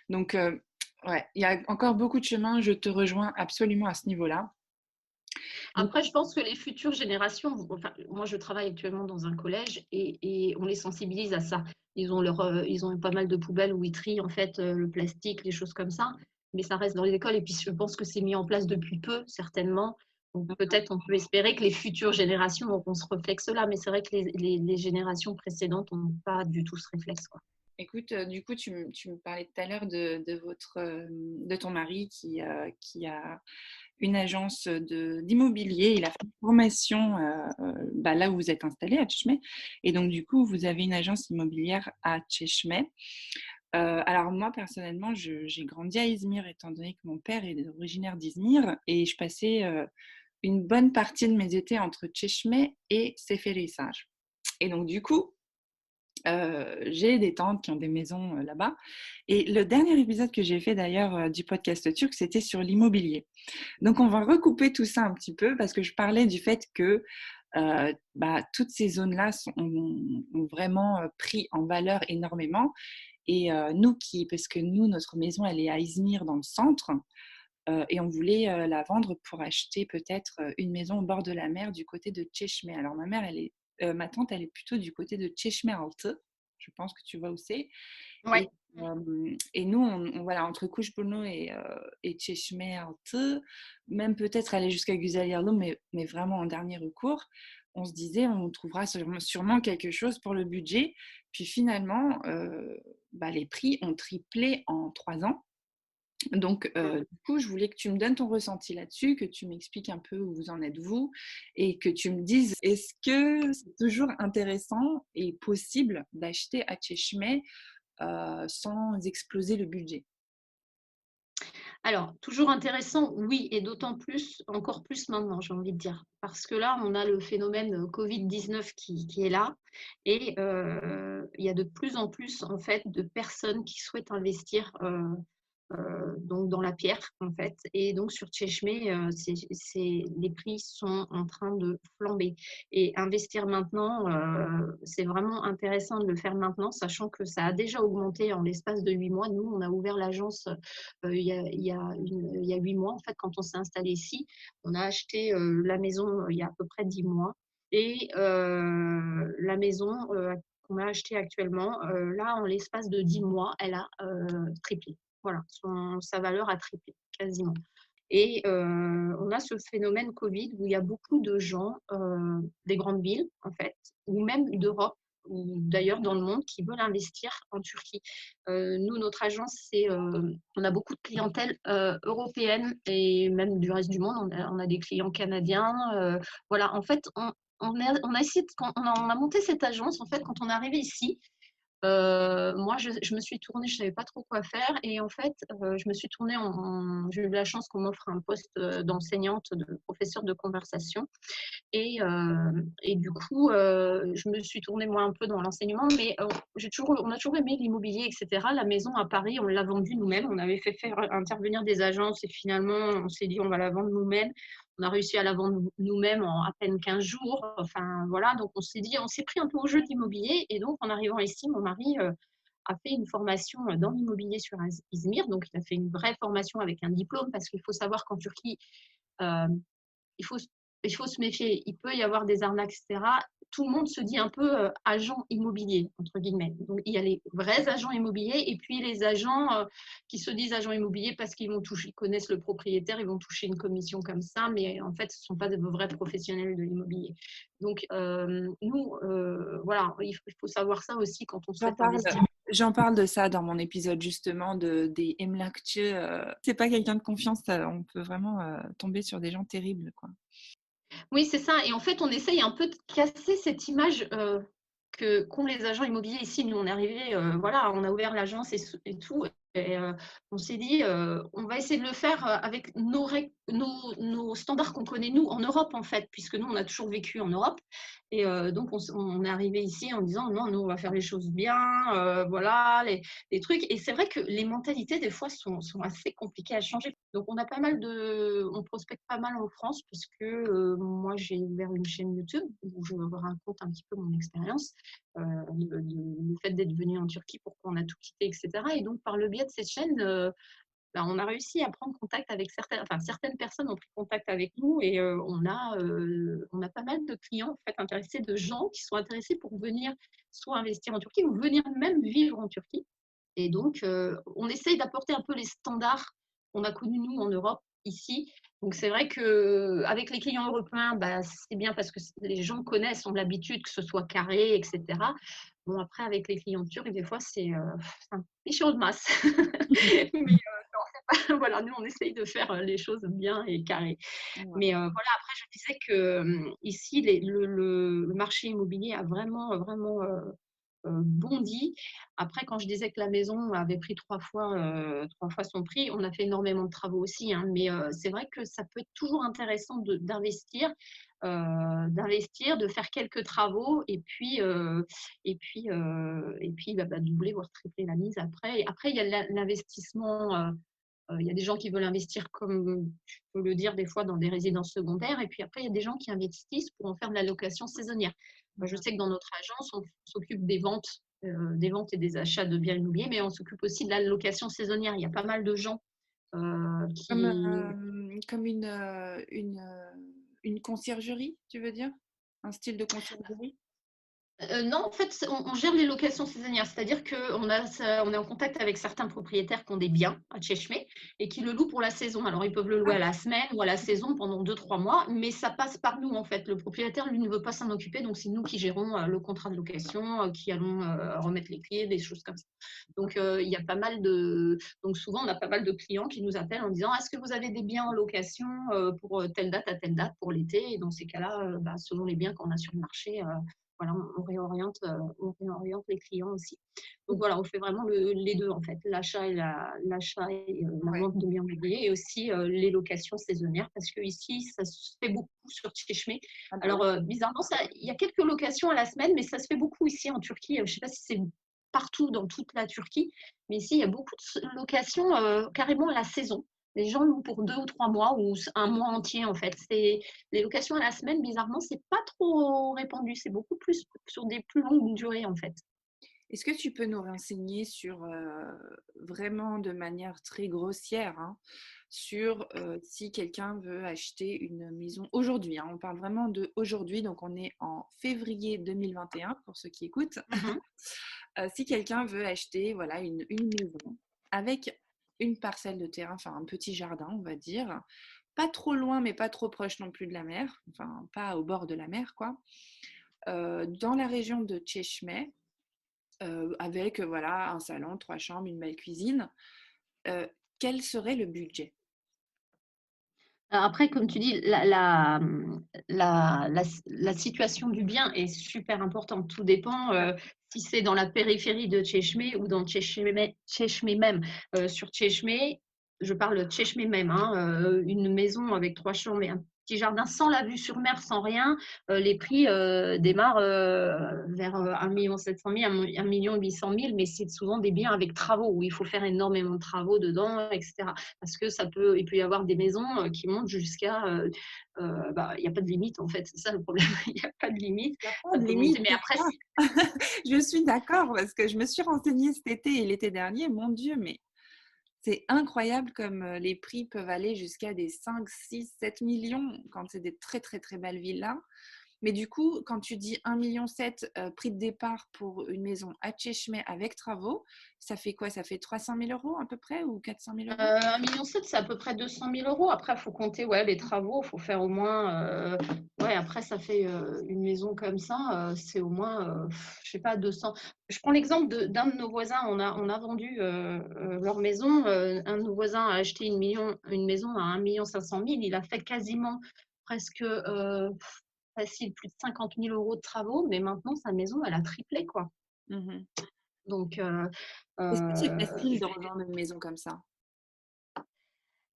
C: Donc, ouais, il y a encore beaucoup de chemin. Je te rejoins absolument à ce niveau-là. Donc,
B: Après, je pense que les futures générations, enfin, moi je travaille actuellement dans un collège et on les sensibilise à ça. Ils ont pas mal de poubelles où ils trient en fait le plastique, les choses comme ça, mais ça reste dans les écoles et puis je pense que c'est mis en place depuis peu, certainement. Donc peut-être on peut espérer que les futures générations auront ce réflexe-là, mais c'est vrai que les générations précédentes n'ont pas du tout ce réflexe, quoi.
C: écoute, du coup, tu me parlais tout à l'heure de ton mari qui a une agence d'immobilier. Il a fait une formation bah, là où vous êtes installé, à Tchechmé. Et donc, du coup, vous avez une agence immobilière à Tchechmé. Alors, moi, personnellement, j'ai grandi à Izmir, étant donné que mon père est originaire d'Izmir. Et je passais une bonne partie de mes étés entre Tchechmé et Seferihisar. Et donc, du coup, j'ai des tantes qui ont des maisons là-bas. Et le dernier épisode que j'ai fait d'ailleurs du podcast turc, c'était sur l'immobilier. Donc on va recouper tout ça un petit peu parce que je parlais du fait que bah, toutes ces zones-là ont vraiment pris en valeur énormément. Et parce que nous, notre maison, elle est à Izmir dans le centre. Et on voulait la vendre pour acheter peut-être une maison au bord de la mer du côté de Tchechmé. Alors ma tante, elle est plutôt du côté de Çeşmealtı. Je pense que tu vois où c'est.
B: Ouais.
C: Et nous, voilà, entre Kuşburnu et Çeşmealtı, même peut-être aller jusqu'à Güzelyalı, mais vraiment en dernier recours, on se disait, on trouvera sûrement quelque chose pour le budget. Puis finalement, bah, les prix ont triplé en 3 ans. Donc, du coup, je voulais que tu me donnes ton ressenti là-dessus, que tu m'expliques un peu où vous en êtes vous, et que tu me dises, est-ce que c'est toujours intéressant et possible d'acheter à Tchechmé sans exploser le budget?
B: Alors, toujours intéressant, oui, et d'autant plus, encore plus maintenant, j'ai envie de dire. Parce que là, on a le phénomène Covid-19 qui est là. Et il y a de plus en plus, en fait, de personnes qui souhaitent investir donc dans la pierre en fait. Et donc sur Tchèchme, les prix sont en train de flamber. Et investir maintenant, c'est vraiment intéressant de le faire maintenant, sachant que ça a déjà augmenté en l'espace de 8 mois. Nous, on a ouvert l'agence il y a 8 mois. En fait, quand on s'est installé ici, on a acheté la maison il y a à peu près 10 mois. Et la maison qu'on a achetée actuellement, là, en l'espace de 10 mois, elle a triplé. Voilà, sa valeur a triplé quasiment. Et on a ce phénomène Covid où il y a beaucoup de gens des grandes villes, en fait, ou même d'Europe, ou d'ailleurs dans le monde, qui veulent investir en Turquie. Nous, notre agence, on a beaucoup de clientèle européenne et même du reste du monde. On a des clients canadiens. Voilà, en fait, on a essayé on a monté cette agence, en fait, quand on est arrivé ici. Moi, je me suis tournée, je ne savais pas trop quoi faire. Et en fait, je me suis tournée j'ai eu la chance qu'on m'offre un poste d'enseignante, de professeure de conversation. Et du coup, je me suis tournée moi un peu dans l'enseignement, mais on a toujours aimé l'immobilier, etc. La maison à Paris, on l'a vendue nous-mêmes. On avait fait faire intervenir des agences et finalement, on s'est dit on va la vendre nous-mêmes. On a réussi à la vendre nous-mêmes en à peine 15 jours. Enfin, voilà. Donc, on s'est pris un peu au jeu de l'immobilier. Et donc, en arrivant ici, mon mari a fait une formation dans l'immobilier sur Izmir. Donc, il a fait une vraie formation avec un diplôme parce qu'il faut savoir qu'en Turquie, euh, il faut, il faut se méfier. Il peut y avoir des arnaques, etc. Tout le monde se dit un peu agent immobilier, entre guillemets. Donc, il y a les vrais agents immobiliers et puis les agents qui se disent agents immobiliers parce qu'ils connaissent le propriétaire, ils vont toucher une commission comme ça, mais en fait, ce ne sont pas de vrais professionnels de l'immobilier. Donc, nous, voilà, il faut savoir ça aussi quand on souhaite investir.
C: J'en parle de ça dans mon épisode justement des emlakçı. C'est pas quelqu'un de confiance, on peut vraiment tomber sur des gens terribles, quoi.
B: Oui, c'est ça. Et en fait, on essaye un peu de casser cette image qu'ont les agents immobiliers ici. Nous, on est arrivé, voilà, on a ouvert l'agence et tout. Et on s'est dit, on va essayer de le faire avec nos standards qu'on connaît, nous, en Europe, en fait, puisque nous, on a toujours vécu en Europe. Et donc, on est arrivé ici en disant, non, nous, on va faire les choses bien, voilà, les trucs. Et c'est vrai que les mentalités, des fois, sont assez compliquées à changer. Donc, on prospecte pas mal en France, puisque moi, j'ai ouvert une chaîne YouTube où je raconte un petit peu mon expérience, le fait d'être venu en Turquie, pourquoi on a tout quitté, etc. Et donc, par le biais de cette chaîne, on a réussi à prendre contact avec certaines personnes ont pris contact avec nous et on a pas mal de clients en fait, intéressés, de gens qui sont intéressés pour venir soit investir en Turquie ou venir même vivre en Turquie. Et donc, on essaye d'apporter un peu les standards qu'on a connus nous en Europe ici. Donc, c'est vrai qu'avec les clients européens, c'est bien parce que les gens connaissent, ont l'habitude que ce soit carré, etc. Bon, après, avec les clients turcs, des fois, c'est un pichon de masse. Mais voilà, nous, on essaye de faire les choses bien et carrées. Ouais. Mais voilà, après, je disais que ici, le marché immobilier a vraiment, vraiment bondi. Après, quand je disais que la maison avait pris 3 fois son prix, on a fait énormément de travaux aussi. Hein, mais c'est vrai que ça peut être toujours intéressant d'investir, de faire quelques travaux et puis doubler, voire tripler la mise après. Et après, il y a l'investissement. Il y a des gens qui veulent investir, comme je peux le dire, des fois dans des résidences secondaires. Et puis après, il y a des gens qui investissent pour en faire de la location saisonnière. Je sais que dans notre agence, on s'occupe des ventes et des achats de biens immobiliers, mais on s'occupe aussi de la location saisonnière. Il y a pas mal de gens qui…
C: Comme une conciergerie, tu veux dire? Un style de conciergerie?
B: Non, en fait, on gère les locations saisonnières, c'est-à-dire qu'on est en contact avec certains propriétaires qui ont des biens à Tchèchme et qui le louent pour la saison. Alors, ils peuvent le louer à la semaine ou à la saison pendant 2-3 mois, mais ça passe par nous, en fait. Le propriétaire, lui, ne veut pas s'en occuper, donc c'est nous qui gérons le contrat de location, qui allons remettre les clés, des choses comme ça. Donc, il y a pas mal Donc, souvent, on a pas mal de clients qui nous appellent en disant « Est-ce que vous avez des biens en location pour telle date à telle date pour l'été ?» Et dans ces cas-là, selon les biens qu'on a sur le marché, voilà, on réoriente les clients aussi. Donc voilà, on fait vraiment les deux en fait, l'achat et la vente de biens immobiliers et aussi les locations saisonnières parce que ici ça se fait beaucoup sur Tchèchme. Alors bizarrement, il y a quelques locations à la semaine, mais ça se fait beaucoup ici en Turquie. Je ne sais pas si c'est partout dans toute la Turquie. Mais ici, il y a beaucoup de locations carrément à la saison. Les gens louent pour 2 ou 3 mois ou un mois entier en fait. C'est les locations à la semaine, bizarrement, c'est pas trop répandu. C'est beaucoup plus sur des plus longues durées en fait.
C: Est-ce que tu peux nous renseigner sur, vraiment de manière très grossière, hein, sur si quelqu'un veut acheter une maison aujourd'hui, hein, on parle vraiment de aujourd'hui, donc on est en février 2021 pour ceux qui écoutent.
B: Mhm.
C: Si quelqu'un veut acheter voilà, une maison avec une parcelle de terrain, enfin un petit jardin, on va dire, pas trop loin mais pas trop proche non plus de la mer, enfin pas au bord de la mer, quoi, dans la région de Çeşme, avec voilà, un salon, 3 chambres, une belle cuisine. Quel serait le budget?
B: Après, comme tu dis, la situation du bien est super importante. Tout dépend si c'est dans la périphérie de Çeşme ou dans Çeşme même. Sur Çeşme, je parle de Çeşme même, hein, une maison avec 3 chambres et un petit jardin sans la vue sur mer, sans rien, les prix démarrent vers 1 700 000, 1 800 000, mais c'est souvent des biens avec travaux où il faut faire énormément de travaux dedans, etc. Parce que il peut y avoir des maisons qui montent jusqu'à, il n'y a pas de limite en fait, c'est ça le problème, il n'y a pas de limite,
C: Il n'y a pas
B: ça
C: de
B: peut monter,
C: limite
B: mais
C: pour
B: après,
C: ça. Je suis d'accord parce que je me suis renseignée cet été et l'été dernier, mon Dieu, mais c'est incroyable comme les prix peuvent aller jusqu'à des 5, 6, 7 millions quand c'est des très très très belles villas. Mais du coup, quand tu dis 1,7 million prix de départ pour une maison à Çeşme avec travaux, ça fait quoi? Ça fait 300 000 euros à peu près ou 400 000 euros?
B: 1,7 million, c'est à peu près 200 000 euros. Après, il faut compter ouais, les travaux, il faut faire au moins, ouais, après, ça fait une maison comme ça, c'est au moins, je sais pas, 200. Je prends l'exemple d'un de nos voisins, on a vendu leur maison. Un de nos voisins a acheté une maison à 1,5 million. Il a fait quasiment presque facile, plus de 50 000 euros de travaux, mais maintenant, sa maison, elle a triplé, quoi.
C: Mhm.
B: Donc,
C: Est-ce que c'est
B: euh,
C: facile de rejoindre une maison comme ça?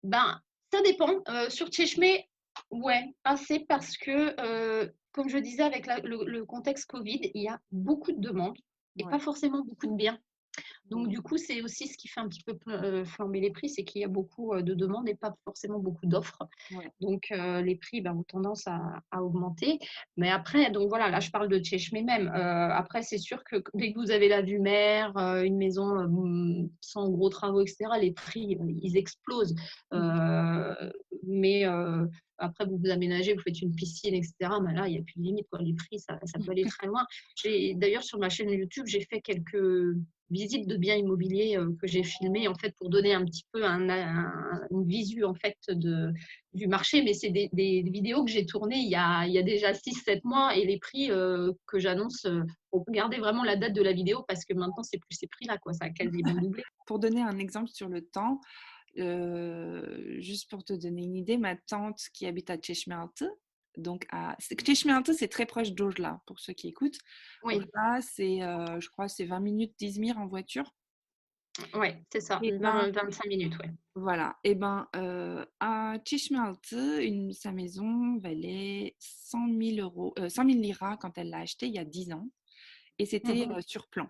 B: ben, ça dépend. Sur Tchèchmé, ouais, assez parce que, comme je disais, avec le contexte Covid, il y a beaucoup de demandes et
C: Ouais.
B: pas forcément beaucoup de biens. Donc,
C: Mhm.
B: du coup, c'est aussi ce qui fait un petit peu flamber les prix, c'est qu'il y a beaucoup de demandes et pas forcément beaucoup d'offres.
C: Ouais.
B: Donc, les prix ont tendance à augmenter. Mais après, donc voilà, là, je parle de Tchèchmé même. Après, c'est sûr que dès que vous avez la vue mer, une maison sans gros travaux, etc., les prix, ils explosent.
C: Mhm.
B: Euh, mais après, vous vous aménagez, vous faites une piscine, etc. Mais là, il n'y a plus de limite, quoi. Les prix, ça peut aller très loin. D'ailleurs, sur ma chaîne YouTube, j'ai fait quelques visites de biens immobiliers que j'ai filmées en fait pour donner un petit peu une visu en fait du marché, mais c'est des vidéos que j'ai tournées il y a déjà 6 7 mois et les prix que j'annonce, faut regarder vraiment la date de la vidéo parce que maintenant c'est plus ces prix-là, quoi, ça a quasiment doublé.
C: Pour donner un exemple sur le temps, juste pour te donner une idée, ma tante qui habite à Çeşmealtı, donc Çeşmealtı, c'est très proche d'Ojla, pour ceux qui écoutent.
B: Oui,
C: Ojla, c'est, je crois, c'est 20 minutes d'Izmir en voiture.
B: ouais, c'est ça,
C: Et ben,
B: 20 25 minutes, ouais.
C: voilà. Et ben, à Çeşmealtı, sa maison valait 100 000 euros, 100 000 liras quand elle l'a achetée il y a 10 ans. Et c'était
B: Mhm.
C: sur plan.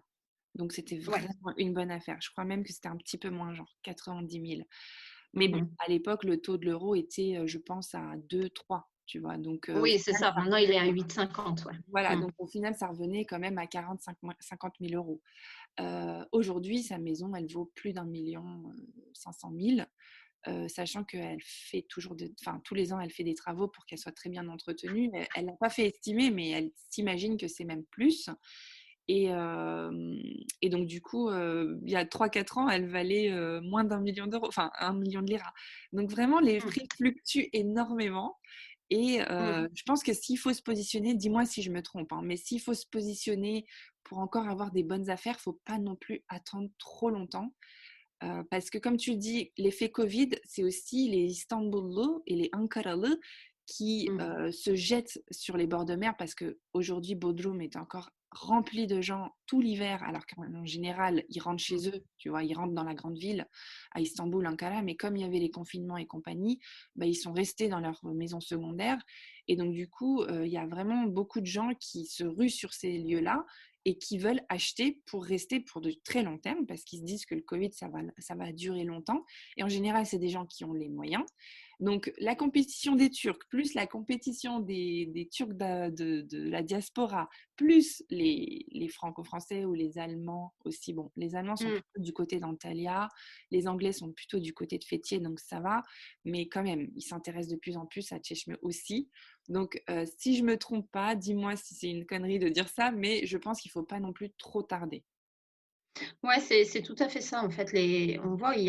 C: Donc, c'était
B: Ouais.
C: vraiment une bonne affaire. Je crois même que c'était un petit peu moins, genre 90 000. Mais bon,
B: Mhm.
C: à l'époque, le taux de l'euro était, je pense, à 2, 3, tu vois. Donc, au
B: Oui, c'est
C: final,
B: ça, maintenant il est à 8,50, ouais.
C: voilà,
B: Mhm.
C: donc au final, ça revenait quand même à 50 000 euros. Aujourd'hui, sa maison, elle vaut plus d'1 500 000, sachant qu'elle fait toujours, enfin, tous les ans, elle fait des travaux pour qu'elle soit très bien entretenue. Elle l'a pas fait estimer, mais elle s'imagine que c'est même plus. Et, et donc, du coup, il y a 3 4 ans, elle valait moins d'1 million d'euros, enfin 1 million de liras. Donc, vraiment, les
B: Mhm.
C: prix fluctuent énormément. Et
B: Mhm.
C: je pense que s'il faut se positionner, dis-moi si je me trompe, hein, mais s'il faut se positionner pour encore avoir des bonnes affaires, il ne faut pas non plus attendre trop longtemps. Parce que comme tu dis, l'effet Covid, c'est aussi les Istanbullu et les Ankaralı qui
B: Mhm.
C: se jettent sur les bords de mer parce qu'aujourd'hui, Bodrum est encore rempli de gens tout l'hiver, alors qu'en général, ils rentrent chez eux, tu vois, ils rentrent dans la grande ville, à Istanbul, Ankara, mais comme il y avait les confinements et compagnie, bah, ils sont restés dans leur maison secondaire Et donc, du coup, il y a vraiment beaucoup de gens qui se ruent sur ces lieux-là et qui veulent acheter pour rester pour de très long terme parce qu'ils se disent que le Covid, ça va durer longtemps. Et en général, c'est des gens qui ont les moyens. Donc, la compétition des Turcs, plus la compétition des Turcs de la diaspora, plus les franco-français ou les Allemands aussi. Bon, les Allemands sont
B: Mm.
C: plutôt du côté d'Antalya, les Anglais sont plutôt du côté de Fethiye, donc ça va. Mais quand même, ils s'intéressent de plus en plus à Tchechme aussi. Donc, si je ne me trompe pas, dis-moi si c'est une connerie de dire ça, mais je pense qu'il ne faut pas non plus trop tarder.
B: Ouais, c'est tout à fait ça, en fait. On voit, c'est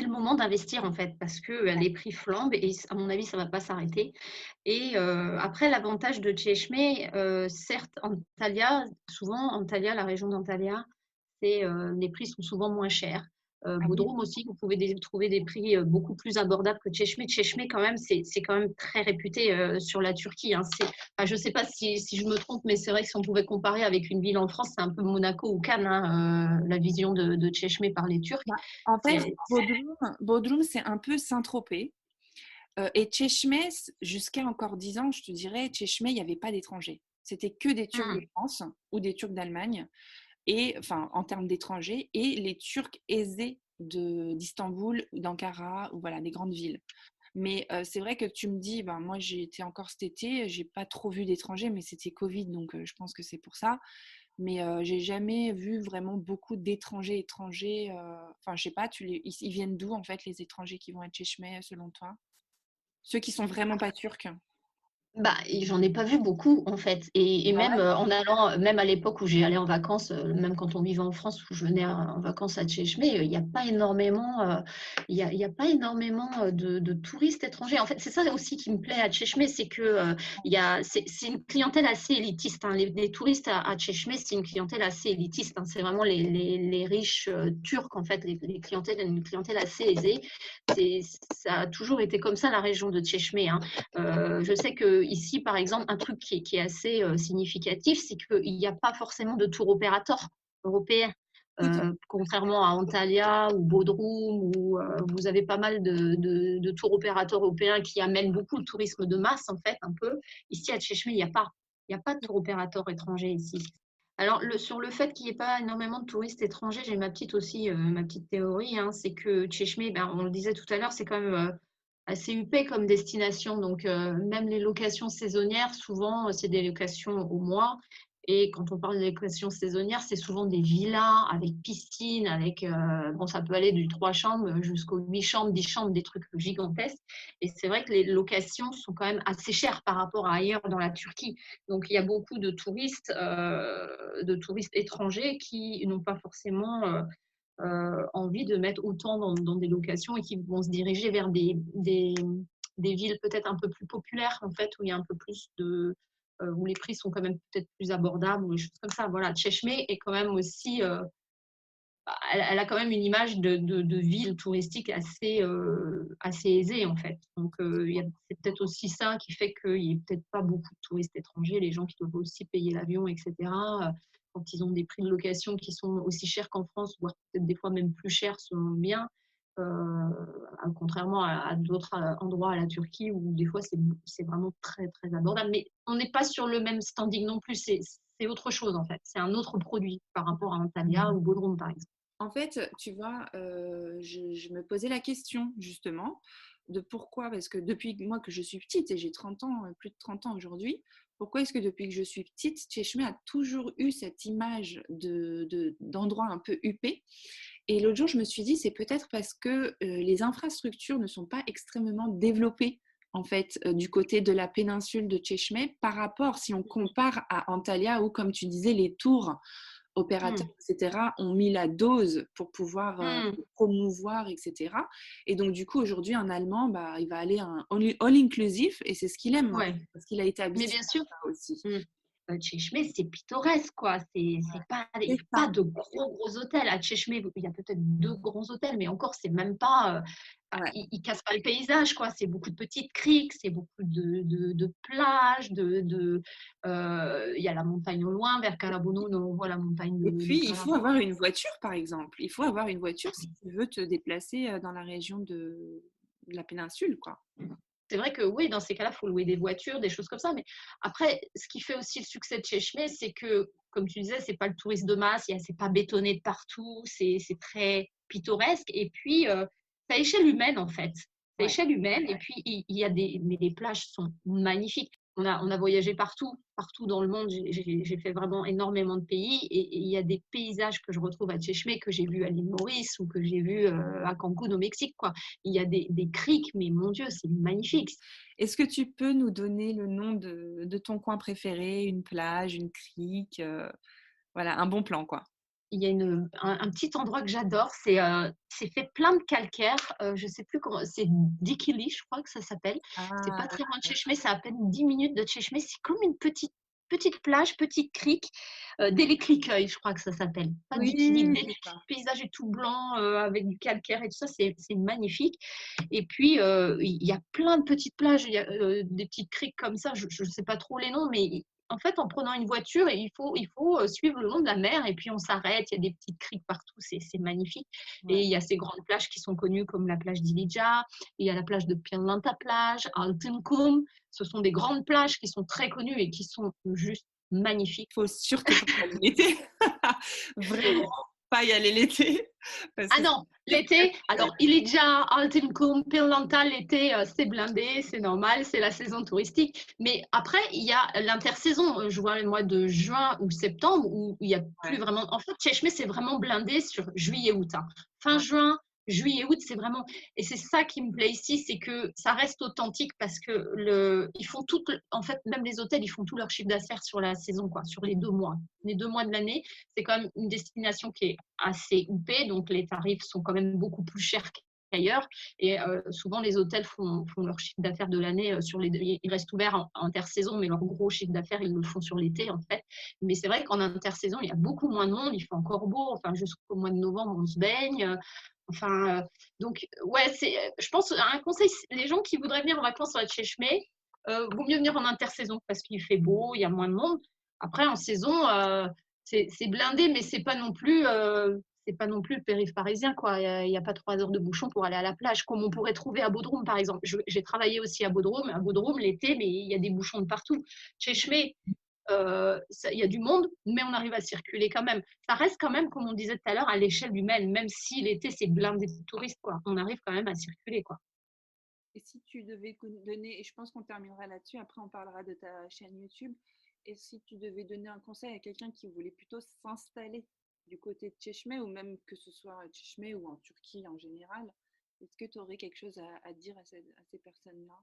B: le moment d'investir, en fait, parce que les prix flambent et à mon avis, ça ne va pas s'arrêter. Et après, l'avantage de Tchechme, certes, Antalya, la région d'Antalya, les prix sont souvent moins chers.
C: Ah oui.
B: Bodrum aussi, vous pouvez trouver des prix beaucoup plus abordables que Tchechme. Tchechme, quand même, c'est quand même très réputé sur la Turquie, hein. Je ne sais pas si je me trompe, mais c'est vrai que si on pouvait comparer avec une ville en France, c'est un peu Monaco ou Cannes, hein, la vision de Tchechme par les Turcs.
C: Bah, en fait,
B: C'est-
C: Bodrum, c'est un peu Saint-Tropez. Et Tchechme, jusqu'à encore 10 ans, je te dirais, Tchechme, il n'y avait pas d'étrangers. C'était que des Turcs de
B: Hmm.
C: France ou des Turcs d'Allemagne, et enfin en termes d'étrangers, et les Turcs aisés d'Istanbul, d'Ankara, ou voilà, des grandes villes. Mais c'est vrai que tu me dis, ben, moi j'ai été encore cet été, j'ai pas trop vu d'étrangers, mais c'était Covid, donc je pense que c'est pour ça. Mais j'ai jamais vu vraiment beaucoup d'étrangers étrangers. Enfin, je sais pas, ils viennent d'où en fait les étrangers qui vont à Tchechme selon toi? Ceux qui sont vraiment pas turcs.
B: Bah, et j'en ai pas vu beaucoup en fait. Et
C: Ah
B: même
C: ouais?
B: en allant, même à l'époque où j'ai allé en vacances, même quand on vivait en France, où je venais en vacances à Tchechme, il n'y a pas énormément, il y a pas énormément de touristes étrangers. En fait, c'est ça aussi qui me plaît à Tchechme, c'est que c'est une clientèle assez élitiste, hein. Les touristes à Tchechme, c'est une clientèle assez élitiste, hein. C'est vraiment les riches turcs en fait, une clientèle assez aisée. Ça a toujours été comme ça la région de Tchechme, hein. Je sais que ici, par exemple, un truc qui est assez significatif, c'est qu'il n'y a pas forcément de tour opérateur européen.
C: Tout à
B: Contrairement à Antalya ou Bodrum, où vous avez pas mal de tours opérateurs européens qui amènent beaucoup le tourisme de masse, en fait, un peu. Ici, à Tchechme, il y a pas de tour opérateur étranger ici. Alors, sur le fait qu'il n'y ait pas énormément de touristes étrangers, j'ai ma petite théorie, hein, c'est que Tchechme, ben, on le disait tout à l'heure, c'est quand même assez huppé comme destination. Donc, même les locations saisonnières, souvent, c'est des locations au mois. Et quand on parle de locations saisonnières, c'est souvent des villas avec piscine, bon, ça peut aller du 3 chambres jusqu'aux 8 chambres, 10 chambres, des trucs gigantesques. Et c'est vrai que les locations sont quand même assez chères par rapport à ailleurs dans la Turquie. Donc, il y a beaucoup de touristes étrangers qui n'ont pas forcément envie de mettre autant dans des locations et qui vont se diriger vers des villes peut-être un peu plus populaires, en fait, où il y a un peu plus où les prix sont quand même peut-être plus abordables ou des choses comme ça. Voilà, Tchechme est quand même aussi, elle a quand même une image de ville touristique assez aisée, en fait. Donc, c'est peut-être aussi ça qui fait qu'il n'y ait peut-être pas beaucoup de touristes étrangers, les gens qui doivent aussi payer l'avion, etc. Quand ils ont des prix de location qui sont aussi chers qu'en France, voire peut-être des fois même plus chers selon le mien, contrairement à d'autres endroits à la Turquie où des fois c'est vraiment très très abordable. Mais on n'est pas sur le même standing non plus, c'est autre chose en fait, c'est un autre produit par rapport à Antalya ou Bodrum par exemple.
C: En fait, tu vois, je me posais la question justement de pourquoi, parce que depuis moi que je suis petite, et j'ai 30 ans, plus de 30 ans aujourd'hui, pourquoi est-ce que depuis que je suis petite, Tchechme a toujours eu cette image d'endroit un peu huppé. Et l'autre jour, je me suis dit, c'est peut-être parce que les infrastructures ne sont pas extrêmement développées en fait, du côté de la péninsule de Tchechme par rapport, si on compare à Antalya, où, comme tu disais, les tours opérateurs,
B: Hmm.
C: etc., ont mis la dose pour pouvoir
B: Hmm.
C: promouvoir, etc. Et donc, du coup, aujourd'hui, un Allemand, bah, il va aller à un all-inclusive, et c'est ce qu'il aime
B: Ouais,
C: maintenant, parce qu'il a été
B: mais
C: habitué
B: bien
C: à
B: sûr.
C: ça aussi.
B: Tchechme, c'est pittoresque, quoi. Il n'y
C: C'est
B: a
C: ça.
B: pas de gros hôtels. À Tchechme, il y a peut-être deux grands hôtels, mais encore, c'est même pas.
C: Ouais.
B: Ils cassent pas le paysage, quoi. C'est beaucoup de petites criques, c'est beaucoup de plages, il y a la montagne au loin, vers Carabono, on voit la montagne
C: Et
B: de
C: puis, il faut
B: Carabono.
C: avoir une voiture, par exemple. Il faut avoir une voiture si tu veux te déplacer dans la région de la péninsule, quoi.
B: c'est vrai que oui, dans ces cas-là, il faut louer des voitures, des choses comme ça. Mais après, ce qui fait aussi le succès de Chechmé, c'est que, comme tu disais, c'est pas le tourisme de masse, c'est pas bétonné de partout, c'est très pittoresque. Et puis, c'est à échelle humaine, en fait. C'est à
C: Ouais.
B: échelle humaine. Et puis, il y a mais les plages sont magnifiques. On a voyagé partout dans le monde. J'ai fait vraiment énormément de pays. Et il y a des paysages que je retrouve à Chechmé, que j'ai vus à l'île Maurice ou que j'ai vus à Cancun au Mexique, quoi. Il y a des criques, mais mon Dieu, c'est magnifique.
C: Est-ce que tu peux nous donner le nom de ton coin préféré, une plage, une crique, voilà, un bon plan, quoi?
B: Il y a un petit endroit que j'adore, c'est fait plein de calcaire. Je sais plus comment, c'est Dikili, je crois que ça s'appelle. C'est pas
C: Ah,
B: très loin de Chechmé, c'est à peine 10 minutes de Chechmé. C'est comme une petite plage, petite crique, Délécliqueuil, je crois que ça s'appelle. Pas Dikili,
C: oui, c'est
B: Délécliqueuil.
C: ça.
B: Le paysage est tout blanc avec du calcaire et tout ça, c'est magnifique. Et puis, il y a plein de petites plages, il y a des petites criques comme ça, je ne sais pas trop les noms, mais en fait, en prenant une voiture, il faut suivre le long de la mer et puis on s'arrête. Il y a des petites criques partout, c'est magnifique. Et
C: Ouais.
B: il y a ces grandes plages qui sont connues comme la plage d'Ilija, il y a la plage de Pianlanta plage, Altunkum. Ce sont des grandes plages qui sont très connues et qui sont juste magnifiques.
C: Faut surtout pas y aller l'été. Vraiment pas y aller l'été parce
B: Ah
C: que
B: non,
C: c'est
B: l'été, alors il est déjà Altenkum, Pirlanta, l'été, c'est blindé, c'est normal, c'est la saison touristique. Mais après, il y a l'intersaison. Je vois le mois de juin ou septembre où il n'y a plus
C: ouais,
B: vraiment. En fait, Chechmé, c'est vraiment blindé sur juillet-août, hein. Fin
C: ouais,
B: juin, juillet-août, c'est vraiment. Et c'est ça qui me plaît ici, c'est que ça reste authentique parce que ils font tout. En fait, même les hôtels, ils font tout leur chiffre d'affaires sur la saison, quoi, sur les 2 mois. Les 2 mois de l'année, c'est quand même une destination qui est assez huppée, donc les tarifs sont quand même beaucoup plus chers qu'ailleurs. Et souvent, les hôtels font leur chiffre d'affaires de l'année sur les. Ils restent ouverts en intersaison, mais leur gros chiffre d'affaires, ils le font sur l'été, en fait. Mais c'est vrai qu'en intersaison, il y a beaucoup moins de monde, il fait encore beau. Enfin, jusqu'au mois de novembre, on se baigne. Enfin, donc, ouais, je pense, un conseil, les gens qui voudraient venir en vacances sur la Tchéchmé, vaut mieux venir en intersaison parce qu'il fait beau, il y a moins de monde. Après, en saison, c'est blindé, mais c'est pas non plus le périph' parisien, quoi. Il y a pas 3 heures de bouchon pour aller à la plage, comme on pourrait trouver à Bodrum, par exemple. J'ai travaillé aussi à Bodrum. À Bodrum, l'été, mais il y a des bouchons de partout. Chez Chemé, il y a du monde, mais on arrive à circuler quand même. Ça reste quand même, comme on disait tout à l'heure, à l'échelle humaine, même si l'été, c'est blindé de touristes, quoi. On arrive quand même à circuler, quoi.
C: et si tu devais donner, et je pense qu'on terminera là-dessus, après on parlera de ta chaîne YouTube, et si tu devais donner un conseil à quelqu'un qui voulait plutôt s'installer du côté de Çeşme, ou même que ce soit à Çeşme ou en Turquie en général, est-ce que tu aurais quelque chose à dire à ces personnes-là?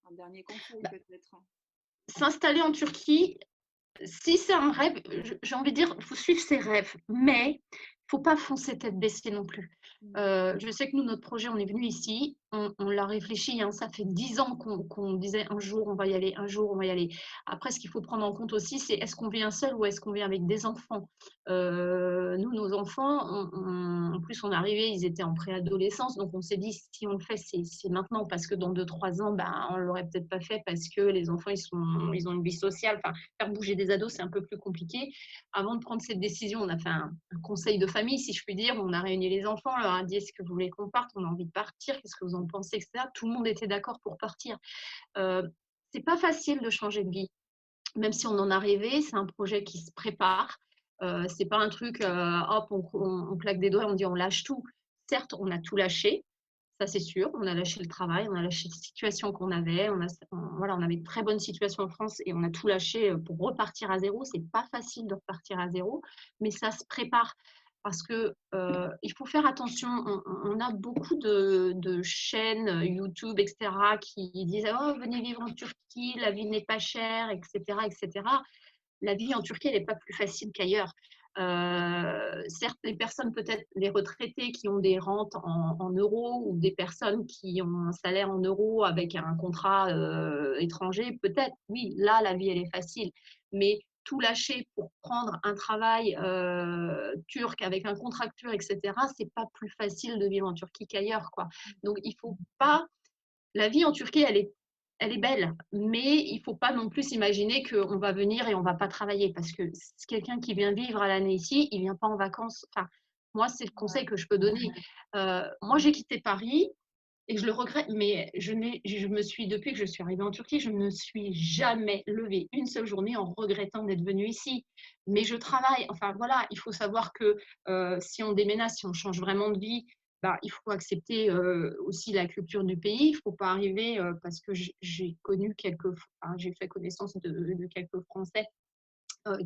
C: Un dernier conseil
B: Bah,
C: peut-être?
B: s'installer en Turquie, si c'est un rêve, j'ai envie de dire, il faut suivre ses rêves, mais il ne faut pas foncer tête baissée non plus.
C: Mm.
B: Je sais que nous, notre projet, on est venu ici, on l'a réfléchi, hein, ça fait 10 ans qu'on disait un jour on va y aller, un jour on va y aller. Après, ce qu'il faut prendre en compte aussi, c'est est-ce qu'on vient seul ou est-ce qu'on vient avec des enfants. Nous, nos enfants, en plus, on est arrivé, ils étaient en préadolescence, donc on s'est dit si on le fait, c'est maintenant, parce que dans 2, 3 ans, ben, on ne l'aurait peut-être pas fait parce que les enfants, ils ont une vie sociale. Enfin, faire bouger des ados, c'est un peu plus compliqué. Avant de prendre cette décision, on a fait un conseil de famille, si je puis dire. On a réuni les enfants, on leur a dit est-ce que vous voulez qu'on parte, on a envie de partir, qu'est-ce que vous en pensez, etc. Tout le monde était d'accord pour partir. C'est pas facile de changer de vie, même si on en est arrivé. C'est un projet qui se prépare. C'est pas un truc, hop, on claque des doigts et on dit on lâche tout. Certes, on a tout lâché, ça c'est sûr. On a lâché le travail, on a lâché les situations qu'on avait. Voilà, on avait une très bonne situation en France et on a tout lâché pour repartir à zéro. C'est pas facile de repartir à zéro, mais ça se prépare parce que il faut faire attention. On a beaucoup de chaînes YouTube, etc., qui disent oh, venez vivre en Turquie, la vie n'est pas chère, etc., etc. La vie en Turquie, elle n'est pas plus facile qu'ailleurs. Certes, les personnes, peut-être les retraités qui ont des rentes en euros ou des personnes qui ont un salaire en euros avec un contrat étranger, peut-être, oui, là, la vie, elle est facile. Mais tout lâcher pour prendre un travail turc avec un contracteur, etc., c'est pas plus facile de vivre en Turquie qu'ailleurs, quoi. Donc, il faut pas. La vie en Turquie, elle est belle, mais il ne faut pas non plus s'imaginer qu'on va venir et on ne va pas travailler parce que quelqu'un qui vient vivre à l'année ici, il ne vient pas en vacances. Enfin, moi, c'est le conseil que je peux donner. Moi, j'ai quitté Paris. Et je le regrette, mais depuis que je suis arrivée en Turquie, je ne me suis jamais levée une seule journée en regrettant d'être venue ici. Mais je travaille, enfin voilà, il faut savoir que si on déménage, si on change vraiment de vie, bah, il faut accepter aussi la culture du pays. Il ne faut pas arriver, parce que j'ai fait connaissance de quelques Français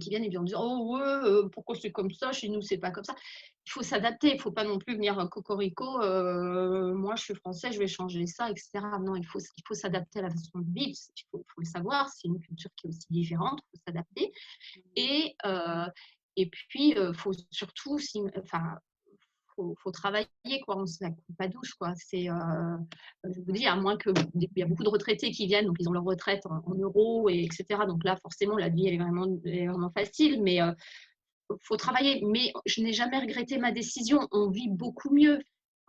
B: qui viennent et viennent dire oh ouais, pourquoi c'est comme ça, chez nous c'est pas comme ça. Il faut s'adapter, il faut pas non plus venir cocorico, moi je suis français, je vais changer ça, etc. Non, il faut s'adapter à la façon de vivre, il faut le savoir, c'est une culture qui est aussi différente, il faut s'adapter. Et, euh, et puis, faut surtout, enfin, faut travailler, quoi. On se la coupe pas douce, quoi. Je vous dis, à moins que il y a beaucoup de retraités qui viennent, donc ils ont leur retraite en euros, etc. Donc là, forcément, la vie elle est vraiment facile, mais faut travailler. Mais je n'ai jamais regretté ma décision. On vit beaucoup mieux.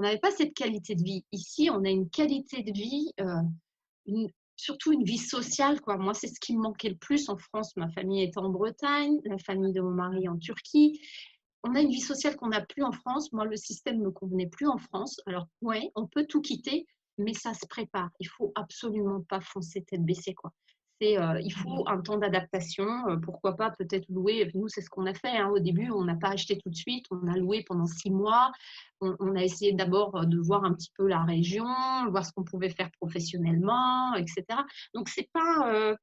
B: On n'avait pas cette qualité de vie. Ici, on a une qualité de vie, surtout une vie sociale, quoi. Moi, c'est ce qui me manquait le plus en France. Ma famille est en Bretagne, la famille de mon mari en Turquie. On a une vie sociale qu'on n'a plus en France. Moi, le système ne me convenait plus en France. Alors, ouais, on peut tout quitter, mais ça se prépare. Il ne faut absolument pas foncer tête baissée, quoi. Il faut un temps d'adaptation. Pourquoi pas peut-être louer. Nous, c'est ce qu'on a fait, hein. Au début, on n'a pas acheté tout de suite. On a loué pendant 6 mois. On a essayé d'abord de voir un petit peu la région, voir ce qu'on pouvait faire professionnellement, etc. Donc, c'est pas...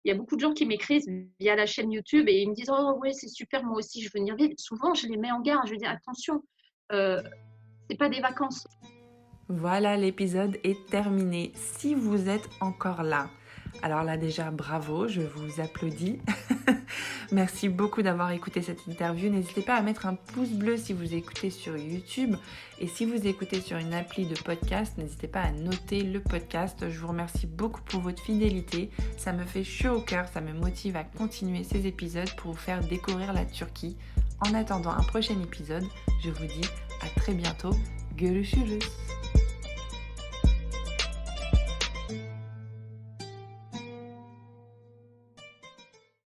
B: il y a beaucoup de gens qui m'écrivent via la chaîne YouTube et ils me disent oh ouais c'est super, moi aussi je veux venir vivre. Souvent je les mets en garde, je dis attention, c'est pas des vacances.
A: Voilà, l'épisode est terminé. Si vous êtes encore là, alors là déjà bravo, je vous applaudis. Merci beaucoup d'avoir écouté cette interview. N'hésitez pas à mettre un pouce bleu si vous écoutez sur YouTube. Et si vous écoutez sur une appli de podcast, n'hésitez pas à noter le podcast. Je vous remercie beaucoup pour votre fidélité. Ça me fait chaud au cœur, ça me motive à continuer ces épisodes pour vous faire découvrir la Turquie. En attendant un prochain épisode, je vous dis à très bientôt. Görüşürüz.